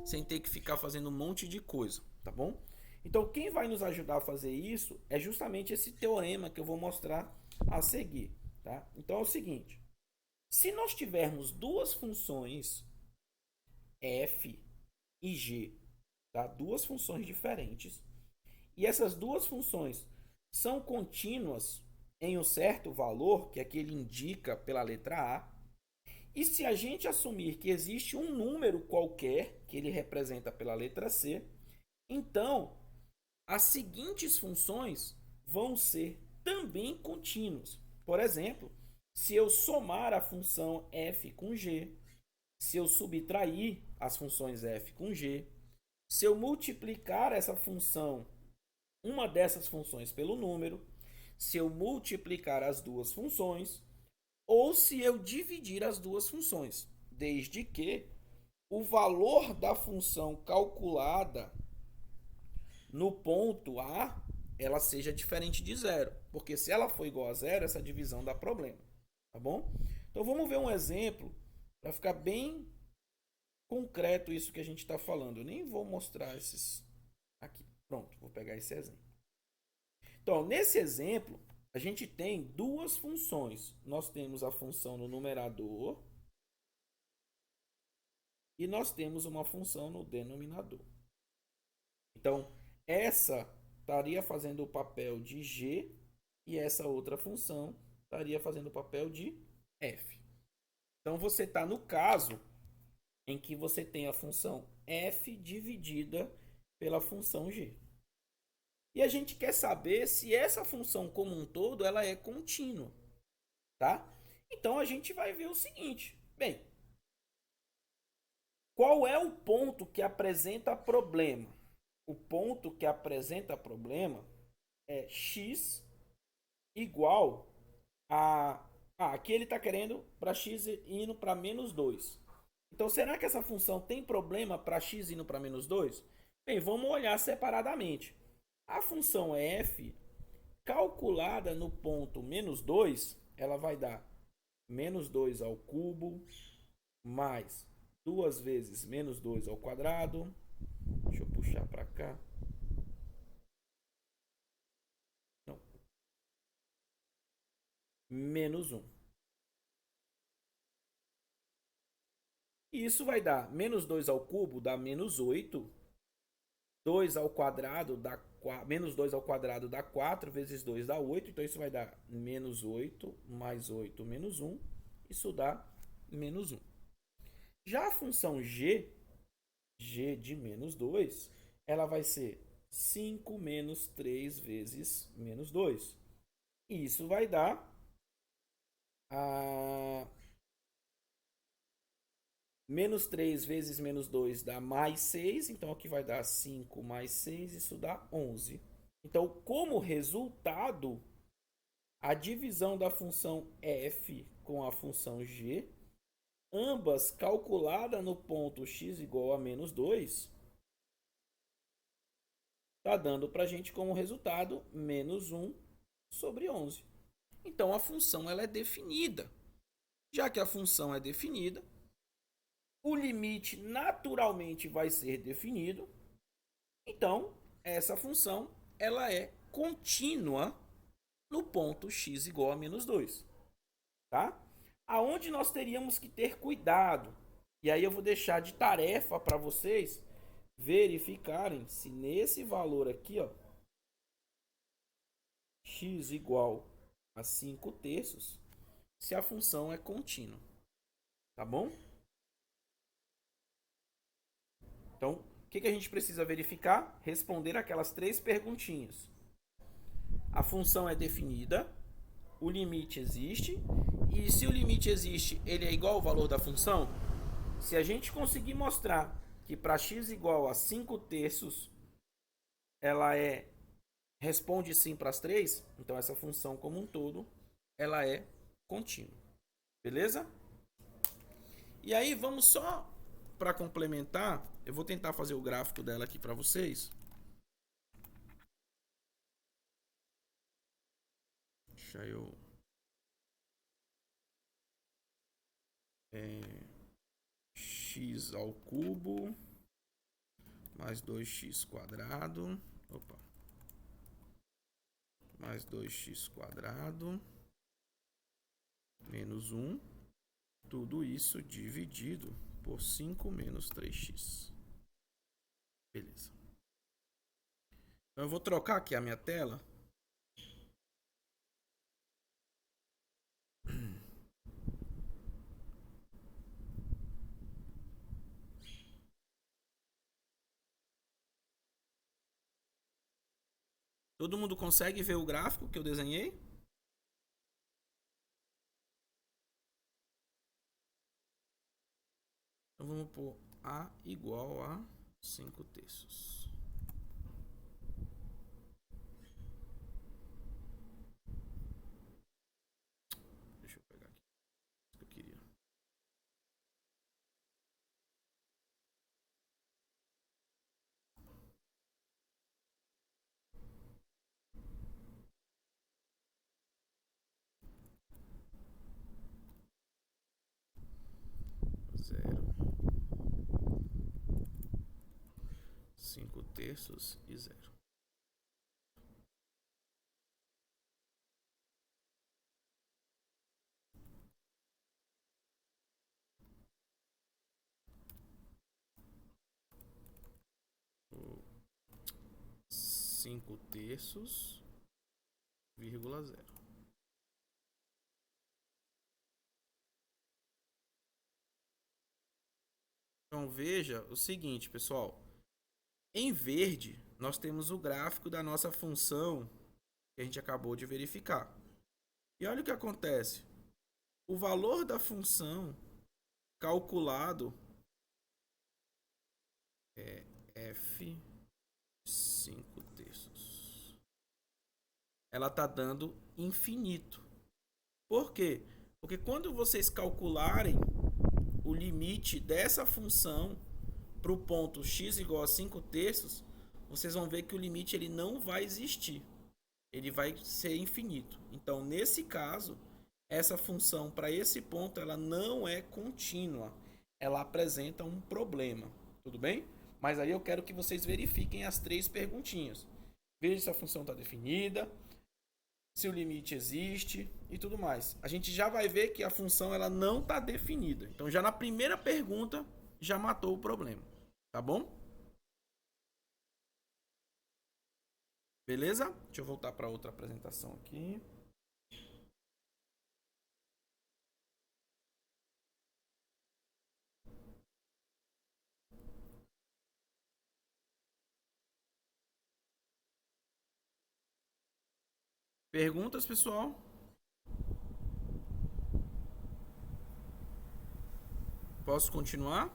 sem ter que ficar fazendo um monte de coisa, tá bom? Então, quem vai nos ajudar a fazer isso é justamente esse teorema que eu vou mostrar a seguir, tá? Então é o seguinte: se nós tivermos duas funções f e g, tá? Duas funções diferentes, e essas duas funções são contínuas em um certo valor, que aqui ele indica pela letra A, e se a gente assumir que existe um número qualquer, que ele representa pela letra C, então as seguintes funções vão ser também contínuas. Por exemplo, se eu somar a função f com g, se eu subtrair as funções f com g, se eu multiplicar essa função, uma dessas funções pelo número, se eu multiplicar as duas funções, ou se eu dividir as duas funções, desde que o valor da função calculada no ponto A ela seja diferente de zero, porque se ela for igual a zero, essa divisão dá problema, tá bom? Então vamos ver um exemplo para ficar bem concreto isso que a gente está falando. Eu nem vou mostrar esses aqui. Pronto, vou pegar esse exemplo. Então, nesse exemplo, a gente tem duas funções. Nós temos a função no numerador e nós temos uma função no denominador. Então, essa estaria fazendo o papel de g e essa outra função estaria fazendo o papel de f. Então, você está no caso em que você tem a função f dividida pela função g. E a gente quer saber se essa função como um todo ela é contínua, tá? Então a gente vai ver o seguinte, bem, qual é o ponto que apresenta problema? O ponto que apresenta problema é x igual a... aqui ele está querendo para x indo para -2. Então, será que essa função tem problema para x indo para -2? Bem, vamos olhar separadamente. A função f, calculada no ponto -2, ela vai dar -2 ao cubo mais 2 vezes -2 ao quadrado. Deixa eu puxar para cá. Não. -1. E isso vai dar -2 ao cubo, dá -8. 2 ao quadrado dá -2 ao quadrado dá 4 vezes 2 dá 8. Então isso vai dar -8 mais 8 menos 1. isso dá menos 1. Já a função g de menos 2, ela vai ser 5 menos 3 vezes menos 2. E isso vai dar a menos 3 vezes menos 2 dá mais 6. Então aqui vai dar 5 mais 6, isso dá 11. Então, como resultado, a divisão da função f com a função g, ambas calculadas no ponto x igual a menos 2, está dando para a gente como resultado menos 1 sobre 11. Então a função ela é definida. Já que a função é definida, o limite naturalmente vai ser definido. Então essa função ela é contínua no ponto x igual a menos 2. Tá? Aonde nós teríamos que ter cuidado, e aí eu vou deixar de tarefa para vocês verificarem se nesse valor aqui, ó, x igual a 5 terços, se a função é contínua. Tá bom? Então, o que a gente precisa verificar? Responder aquelas 3 perguntinhas. A função é definida, o limite existe, e se o limite existe, ele é igual ao valor da função? Se a gente conseguir mostrar que para x igual a 5 terços, ela responde sim para as 3, então essa função como um todo, ela é contínua. Beleza? E aí, vamos só para complementar, eu vou tentar fazer o gráfico dela aqui para vocês. Deixa eu... x ao cubo mais 2x quadrado. Opa. Mais 2x quadrado menos 1. Tudo isso dividido por 5 menos 3x. Beleza. Então eu vou trocar aqui a minha tela. Todo mundo consegue ver o gráfico que eu desenhei? Então vamos pôr A igual a 5 terços. Deixa eu pegar aqui o que eu queria. Zero. 5 terços e 0. Cinco terços, vírgula 0. Então veja o seguinte, pessoal. Em verde, nós temos o gráfico da nossa função que a gente acabou de verificar. E olha o que acontece. O valor da função calculado é f 5 terços. Ela está dando infinito. Por quê? Porque quando vocês calcularem o limite dessa função para o ponto x igual a 5 terços, vocês vão ver que o limite ele não vai existir. Ele vai ser infinito. Então, nesse caso, essa função para esse ponto ela não é contínua. Ela apresenta um problema. Tudo bem? Mas aí eu quero que vocês verifiquem as 3 perguntinhas. Veja se a função está definida, se o limite existe e tudo mais. A gente já vai ver que a função ela não está definida. Então, já na primeira pergunta, já matou o problema. Tá bom? Beleza? Deixa eu voltar para outra apresentação aqui. Perguntas, pessoal? Posso continuar?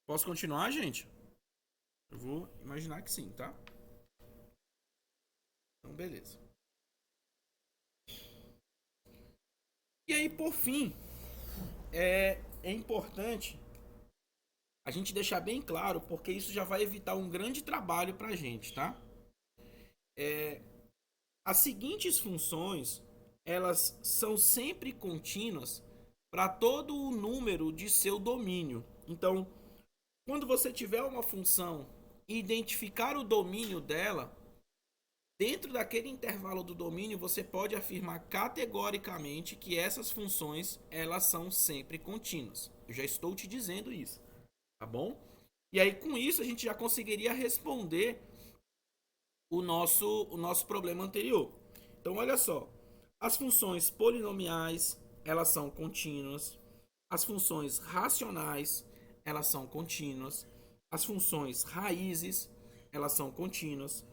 Posso continuar, gente? Eu vou imaginar que sim, tá? Então, beleza. E aí, por fim, é importante a gente deixar bem claro, porque isso já vai evitar um grande trabalho pra gente, tá? As seguintes funções, elas são sempre contínuas para todo o número de seu domínio. Então, quando você tiver uma função e identificar o domínio dela, dentro daquele intervalo do domínio, você pode afirmar categoricamente que essas funções, elas são sempre contínuas. Eu já estou te dizendo isso, tá bom? E aí, com isso, a gente já conseguiria responder o nosso problema anterior. Então, olha só. As funções polinomiais, elas são contínuas. As funções racionais, elas são contínuas. As funções raízes, elas são contínuas.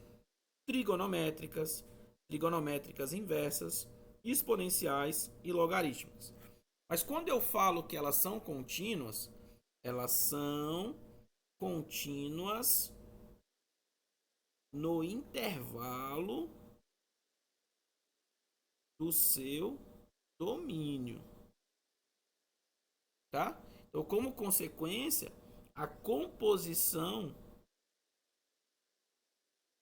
Trigonométricas, trigonométricas inversas, exponenciais e logarítmicas. Mas quando eu falo que elas são contínuas no intervalo do seu domínio, tá? Então, como consequência, a composição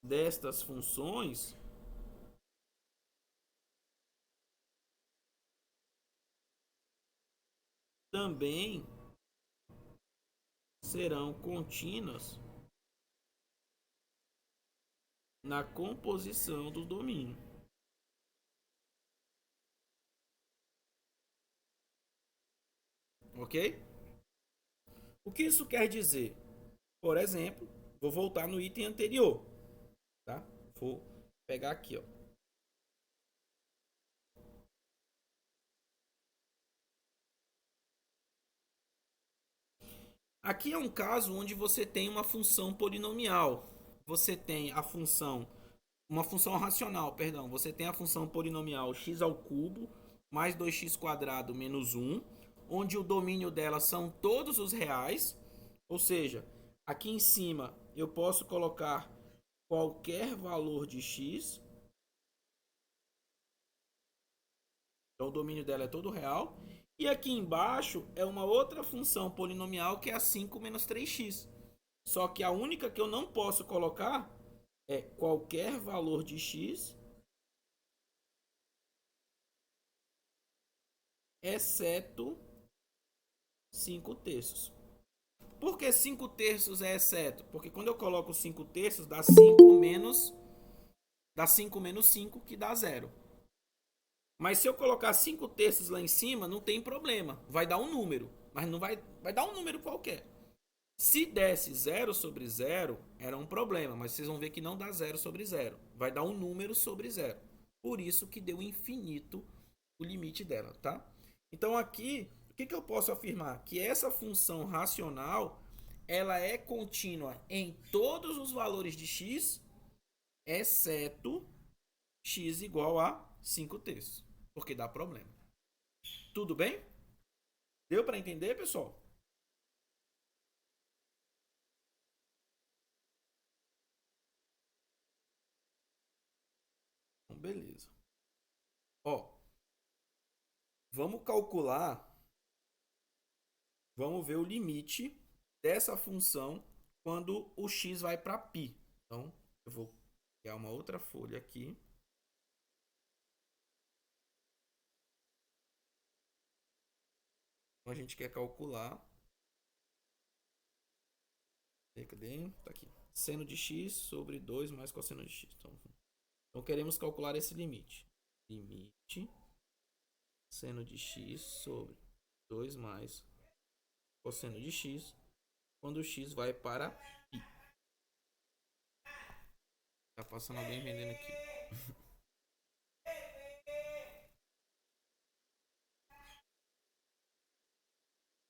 destas funções também serão contínuas na composição do domínio. Ok? O que isso quer dizer? Por exemplo, vou voltar no item anterior, tá? Vou pegar aqui, ó. Aqui é um caso onde você tem uma função polinomial. Você tem a função, uma função racional, perdão. Você tem a função polinomial x ao cubo mais 2x quadrado menos 1, onde o domínio dela são todos os reais. Ou seja, aqui em cima eu posso colocar qualquer valor de x. Então o domínio dela é todo real. E aqui embaixo é uma outra função polinomial que é a 5 menos 3x. Só que a única que eu não posso colocar é qualquer valor de x, exceto 5 terços. Por que 5 terços é exceto? Porque quando eu coloco 5 terços, dá 5 menos 5, que dá zero. Mas se eu colocar 5 terços lá em cima, não tem problema. Vai dar um número, mas não vai dar um número qualquer. Se desse 0 sobre 0, era um problema, mas vocês vão ver que não dá 0 sobre 0. Vai dar um número sobre 0. Por isso que deu infinito o limite dela, tá? Então aqui, o que eu posso afirmar? Que essa função racional, ela é contínua em todos os valores de x, exceto x igual a 5 terços, porque dá problema. Tudo bem? Deu para entender, pessoal? Então, beleza. Ó, vamos calcular, vamos ver o limite dessa função quando o x vai para π. Então, eu vou criar uma outra folha aqui. Então, a gente quer calcular. Cadê? Tá aqui. Seno de x sobre 2 mais cosseno de x. Então queremos calcular esse limite. Limite seno de x sobre 2 mais cosseno de x quando o x vai para π. Tá passando alguém vendendo aqui.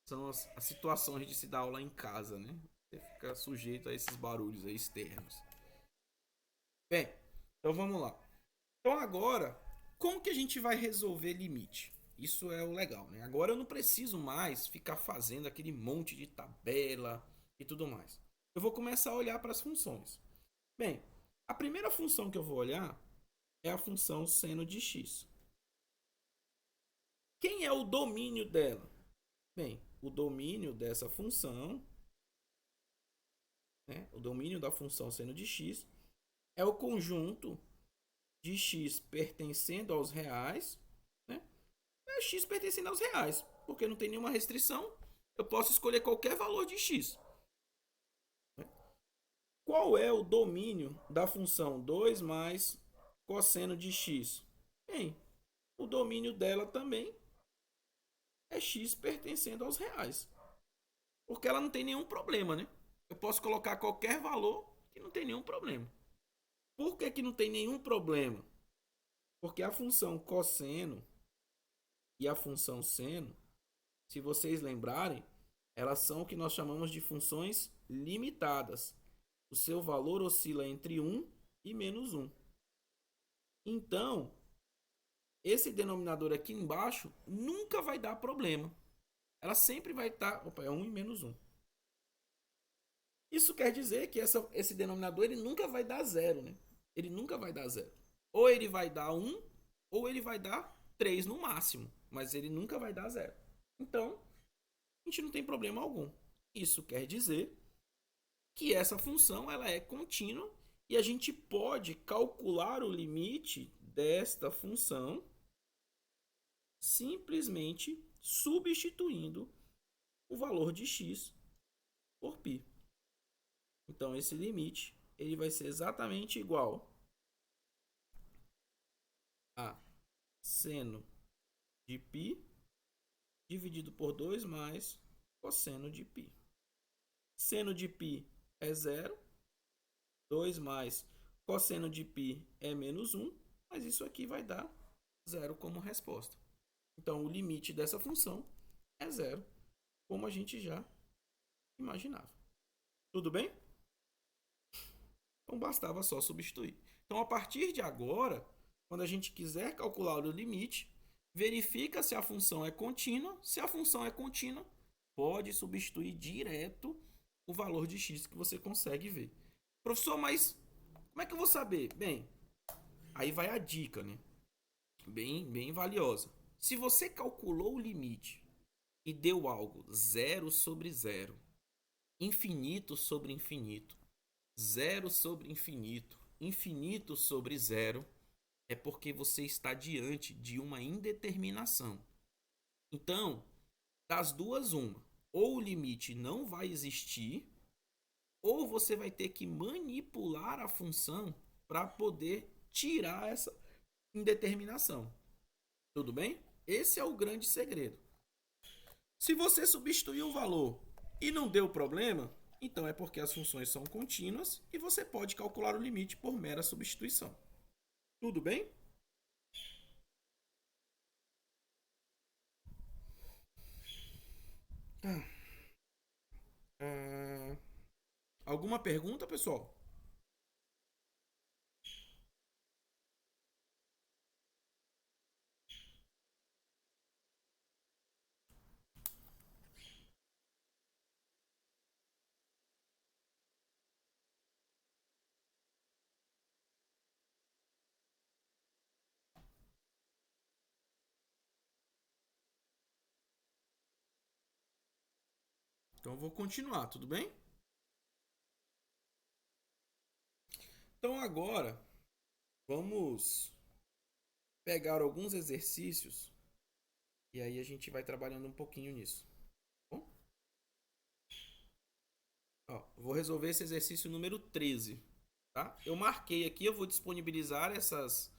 são as situações de se dar aula em casa, né? Você fica sujeito a esses barulhos aí externos. Bem, então vamos lá. Então agora, como que a gente vai resolver limite? Isso é o legal, né? Agora eu não preciso mais ficar fazendo aquele monte de tabela e tudo mais. Eu vou começar a olhar para as funções. Bem, a primeira função que eu vou olhar é a função seno de x. Quem é o domínio dela? Bem, o domínio dessa função, né, o domínio da função seno de x é o conjunto de x pertencendo aos reais, né? É x pertencendo aos reais, porque não tem nenhuma restrição, eu posso escolher qualquer valor de x. Qual é o domínio da função 2 mais cosseno de x? Bem, o domínio dela também é x pertencendo aos reais, porque ela não tem nenhum problema, né? Eu posso colocar qualquer valor que não tem nenhum problema. Por que não tem nenhum problema? Porque a função cosseno e a função seno, se vocês lembrarem, elas são o que nós chamamos de funções limitadas. O seu valor oscila entre 1 e menos 1. Então, esse denominador aqui embaixo nunca vai dar problema. Ela sempre vai estar... Opa, é 1 e menos 1. Isso quer dizer que esse denominador ele nunca vai dar zero, né? Ele nunca vai dar zero. Ou ele vai dar 1, ou ele vai dar 3 no máximo. Mas ele nunca vai dar zero. Então, a gente não tem problema algum. Isso quer dizer que essa função ela é contínua e a gente pode calcular o limite desta função simplesmente substituindo o valor de x por π. Então esse limite ele vai ser exatamente igual a seno de π dividido por 2 mais cosseno de π. Seno de π é zero, 2 mais cosseno de π é menos 1, mas isso aqui vai dar zero como resposta. Então, o limite dessa função é zero, como a gente já imaginava. Tudo bem? Então, bastava só substituir. Então, a partir de agora, quando a gente quiser calcular o limite, verifica se a função é contínua. Se a função é contínua, pode substituir direto o valor de x que você consegue ver. Professor, mas como é que eu vou saber? Bem, aí vai a dica, né? Bem valiosa. Se você calculou o limite e deu algo zero sobre zero, infinito sobre infinito, zero sobre infinito, infinito sobre zero, é porque você está diante de uma indeterminação. Então, das duas, uma. Ou o limite não vai existir, ou você vai ter que manipular a função para poder tirar essa indeterminação. Tudo bem? Esse é o grande segredo. Se você substituir o valor e não deu problema, então é porque as funções são contínuas e você pode calcular o limite por mera substituição. Tudo bem? Tá. Alguma pergunta, pessoal? Então eu vou continuar, tudo bem? Então agora vamos pegar alguns exercícios e aí a gente vai trabalhando um pouquinho nisso. Tá bom? Ó, vou resolver esse exercício número 13, tá? Eu marquei aqui, eu vou disponibilizar essas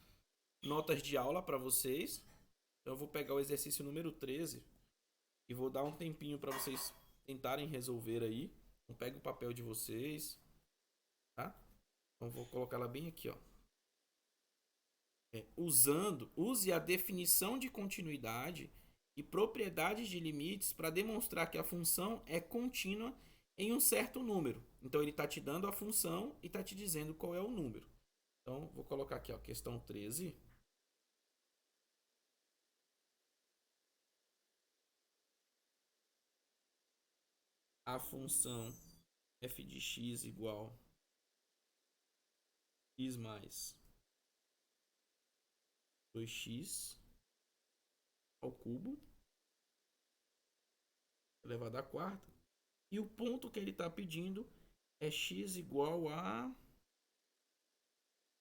notas de aula para vocês. Então eu vou pegar o exercício número 13 e vou dar um tempinho para vocês tentarem resolver aí. Então pega o papel de vocês, tá? Então vou colocar ela bem aqui, ó. Use a definição de continuidade e propriedades de limites para demonstrar que a função é contínua em um certo número. Então ele está te dando a função e está te dizendo qual é o número. Então vou colocar aqui, ó, questão 13. A função f de x igual x mais 2x ao cubo elevado à quarta. E o ponto que ele está pedindo é x igual a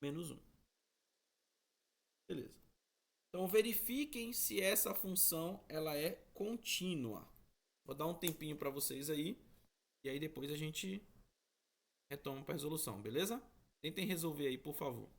menos 1. Beleza. Então verifiquem se essa função ela é contínua. Vou dar um tempinho para vocês aí e aí depois a gente retoma para a resolução, beleza? Tentem resolver aí, por favor.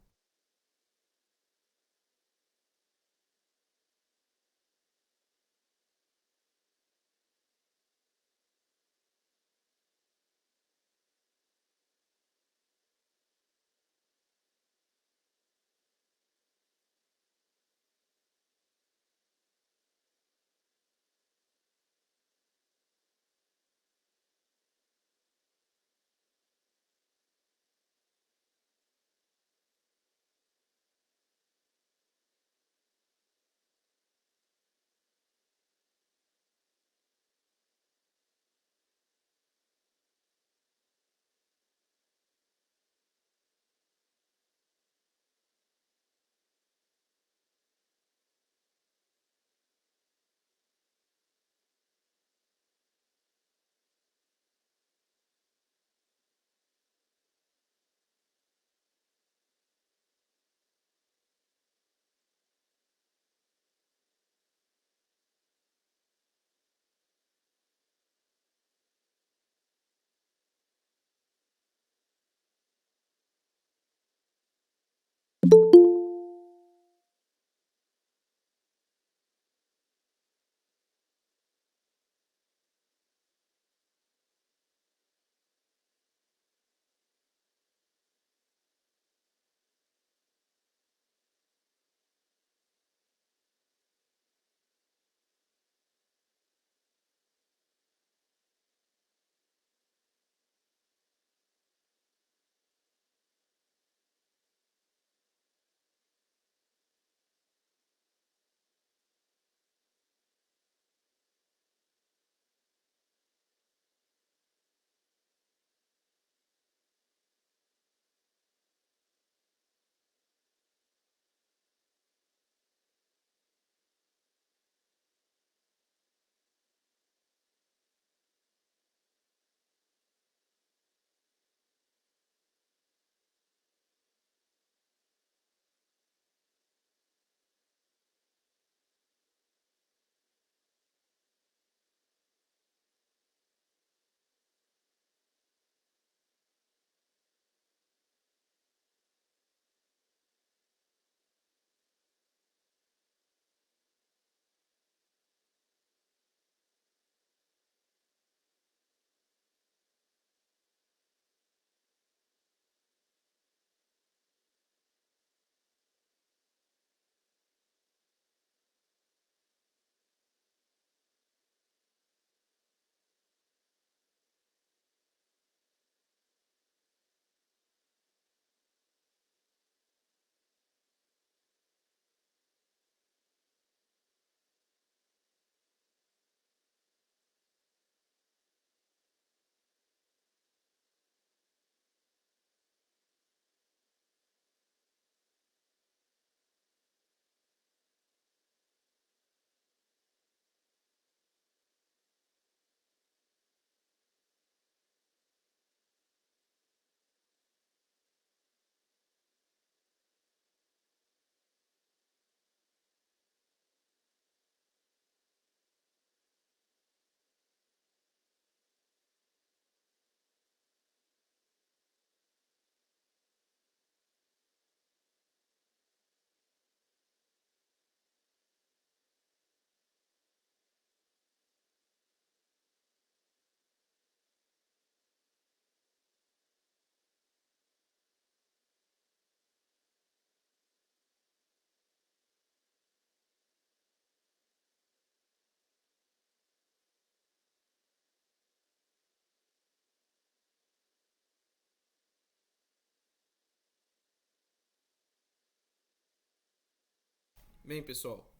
Bem, pessoal,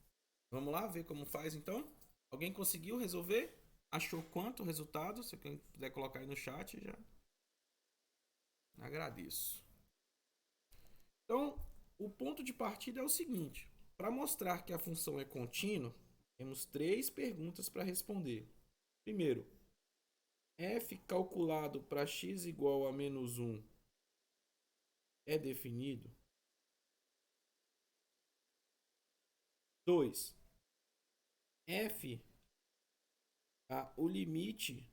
vamos lá ver como faz então? Alguém conseguiu resolver? Achou quanto o resultado? Se alguém puder colocar aí no chat, já agradeço. Então, o ponto de partida é o seguinte: para mostrar que a função é contínua, temos três perguntas para responder. Primeiro, f calculado para x igual a menos 1 é definido? 2. F, o limite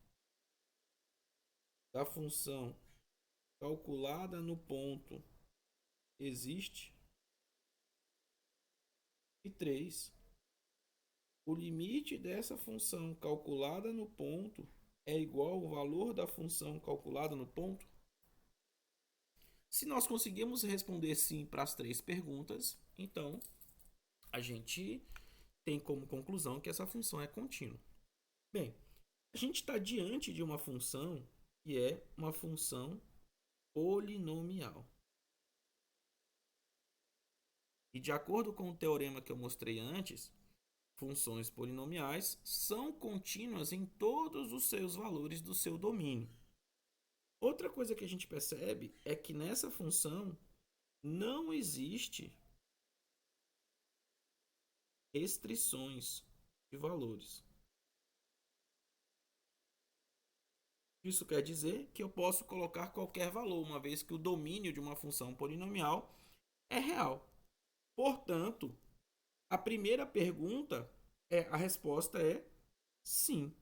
da função calculada no ponto existe? E 3. O limite dessa função calculada no ponto é igual ao valor da função calculada no ponto? Se nós conseguimos responder sim para as três perguntas, então a gente tem como conclusão que essa função é contínua. Bem, a gente está diante de uma função que é uma função polinomial. E de acordo com o teorema que eu mostrei antes, funções polinomiais são contínuas em todos os seus valores do seu domínio. Outra coisa que a gente percebe é que nessa função não existe restrições de valores. Isso quer dizer que eu posso colocar qualquer valor, uma vez que o domínio de uma função polinomial é real. Portanto, a primeira pergunta a resposta é sim.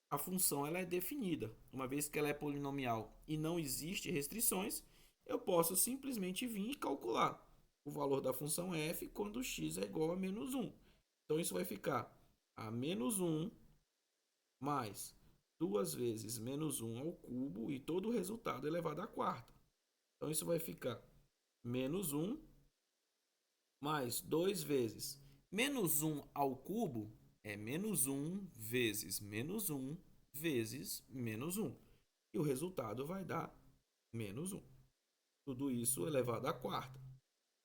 A função ela é definida. Uma vez que ela é polinomial e não existe restrições, eu posso simplesmente vir e calcular o valor da função f quando x é igual a menos 1. Então, isso vai ficar a menos 1 mais 2 vezes menos 1 ao cubo e todo o resultado elevado à quarta. Então, isso vai ficar menos 1 mais 2 vezes menos 1 ao cubo é menos 1 vezes menos 1 vezes menos 1. E o resultado vai dar menos 1. Tudo isso elevado à quarta.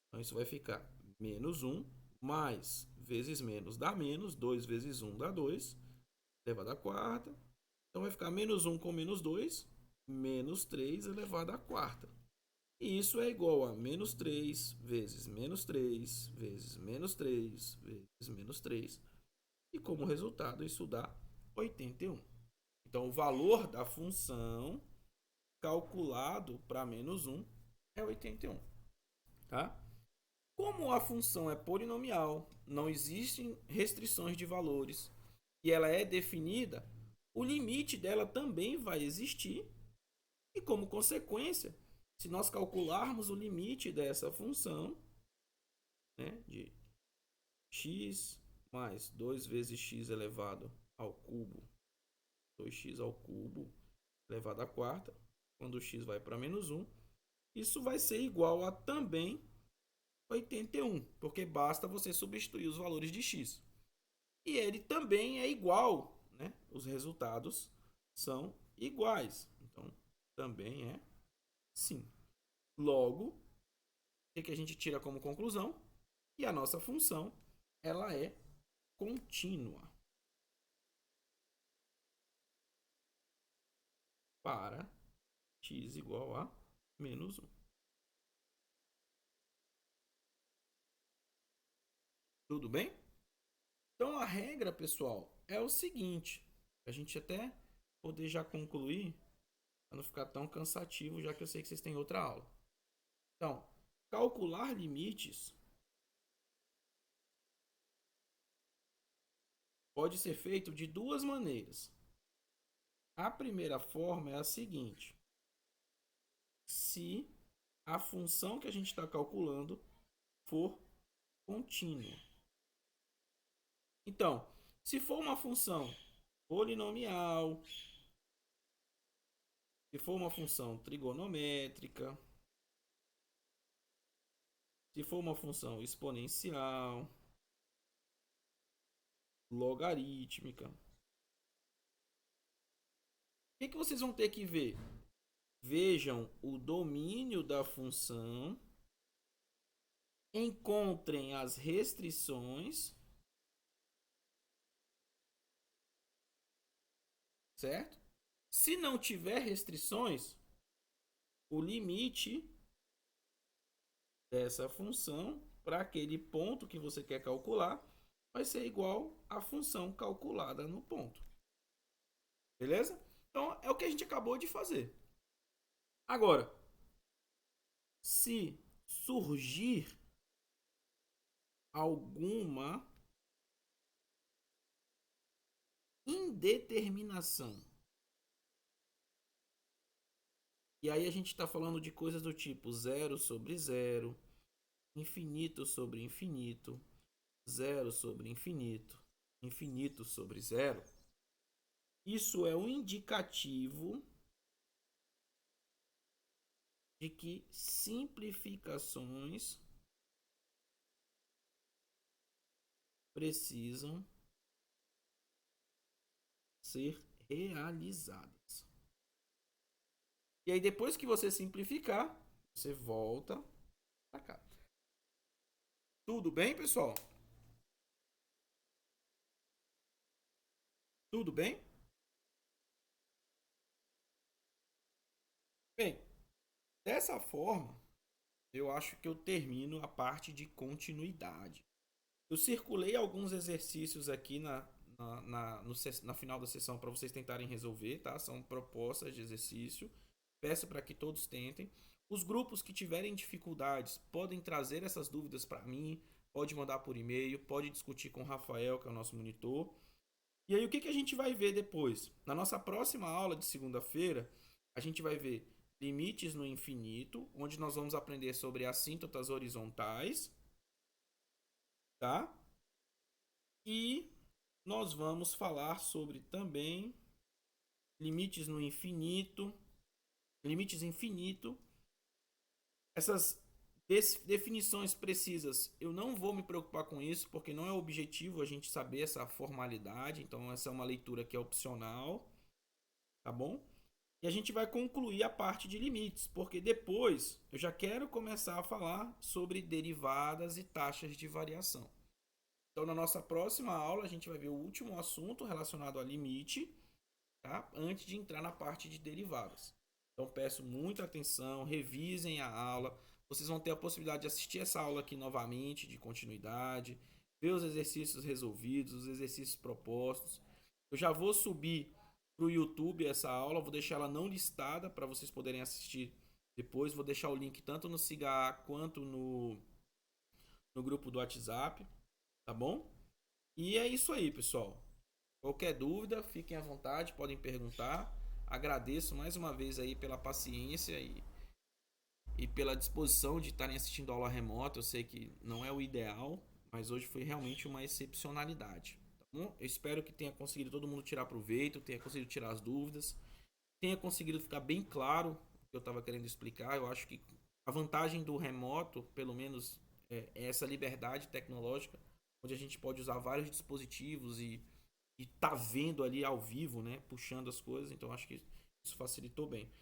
Então, isso vai ficar menos 1 mais vezes menos dá menos. 2 vezes 1 dá 2, elevado à quarta. Então, vai ficar menos 1 com menos 2, menos 3 elevado à quarta. E isso é igual a menos 3 vezes menos 3 vezes menos 3 vezes menos 3. E como resultado, isso dá 81. Então, o valor da função calculado para menos 1 é 81. Tá? Como a função é polinomial, não existem restrições de valores e ela é definida, o limite dela também vai existir. E como consequência, se nós calcularmos o limite dessa função, né, de x mais 2 vezes x elevado ao cubo, 2x ao cubo elevado à quarta, quando x vai para menos 1, isso vai ser igual a também 81, porque basta você substituir os valores de x. E ele também é igual, né? Os resultados são iguais. Então, também é sim. Logo, o que a gente tira como conclusão? Que a nossa função ela é contínua para x igual a menos 1. Tudo bem? Então, a regra, pessoal, é o seguinte. A gente até poder já concluir, para não ficar tão cansativo, já que eu sei que vocês têm outra aula. Então, calcular limites pode ser feito de duas maneiras. A primeira forma é a seguinte: se a função que a gente está calculando for contínua. Então, se for uma função polinomial, se for uma função trigonométrica, se for uma função exponencial, logarítmica, o que vocês vão ter que ver? Vejam o domínio da função encontrem as restrições, certo? Se não tiver restrições, o limite dessa função para aquele ponto que você quer calcular vai ser igual à função calculada no ponto. Beleza? Então é o que a gente acabou de fazer. Agora, se surgir alguma indeterminação, e aí a gente está falando de coisas do tipo zero sobre zero, infinito sobre infinito, zero sobre infinito, infinito sobre zero. Isso é um indicativo de que simplificações precisam ser realizadas. E aí depois que você simplificar, você volta para cá. Tudo bem, pessoal? Tudo bem? Bem, dessa forma, eu acho que eu termino a parte de continuidade. Eu circulei alguns exercícios aqui na final da sessão para vocês tentarem resolver, tá? São propostas de exercício. Peço para que todos tentem. Os grupos que tiverem dificuldades podem trazer essas dúvidas para mim, pode mandar por e-mail, pode discutir com o Rafael, que é o nosso monitor. E aí o que a gente vai ver depois? Na nossa próxima aula de segunda-feira, a gente vai ver limites no infinito, onde nós vamos aprender sobre assíntotas horizontais, tá? E nós vamos falar sobre também limites no infinito, limites infinito. Essas definições precisas, eu não vou me preocupar com isso, porque não é objetivo a gente saber essa formalidade, então essa é uma leitura que é opcional, tá bom? E a gente vai concluir a parte de limites, porque depois eu já quero começar a falar sobre derivadas e taxas de variação. Então, na nossa próxima aula, a gente vai ver o último assunto relacionado a limite, tá? Antes de entrar na parte de derivadas. Então, peço muita atenção, revisem a aula. Vocês vão ter a possibilidade de assistir essa aula aqui novamente, de continuidade, ver os exercícios resolvidos, os exercícios propostos. Eu já vou subir para o YouTube essa aula, vou deixar ela não listada para vocês poderem assistir depois. Vou deixar o link tanto no SIGA quanto no grupo do WhatsApp, tá bom? E é isso aí, pessoal. Qualquer dúvida, fiquem à vontade, podem perguntar. Agradeço mais uma vez aí pela paciência e pela disposição de estarem assistindo a aula remota. Eu sei que não é o ideal, mas hoje foi realmente uma excepcionalidade. Tá bom? Eu espero que tenha conseguido todo mundo tirar proveito, tenha conseguido tirar as dúvidas, tenha conseguido ficar bem claro o que eu estava querendo explicar. Eu acho que a vantagem do remoto, pelo menos, é essa liberdade tecnológica, onde a gente pode usar vários dispositivos e tá vendo ali ao vivo, né, puxando as coisas. Então acho que isso facilitou bem.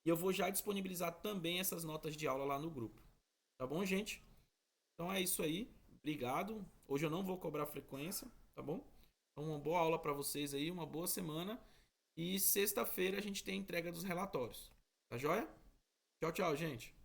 E eu vou já disponibilizar também essas notas de aula lá no grupo. Tá bom, gente? Então é isso aí. Obrigado. Hoje eu não vou cobrar frequência, tá bom? Então uma boa aula para vocês aí, uma boa semana. E sexta-feira a gente tem a entrega dos relatórios. Tá joia? Tchau, tchau, gente.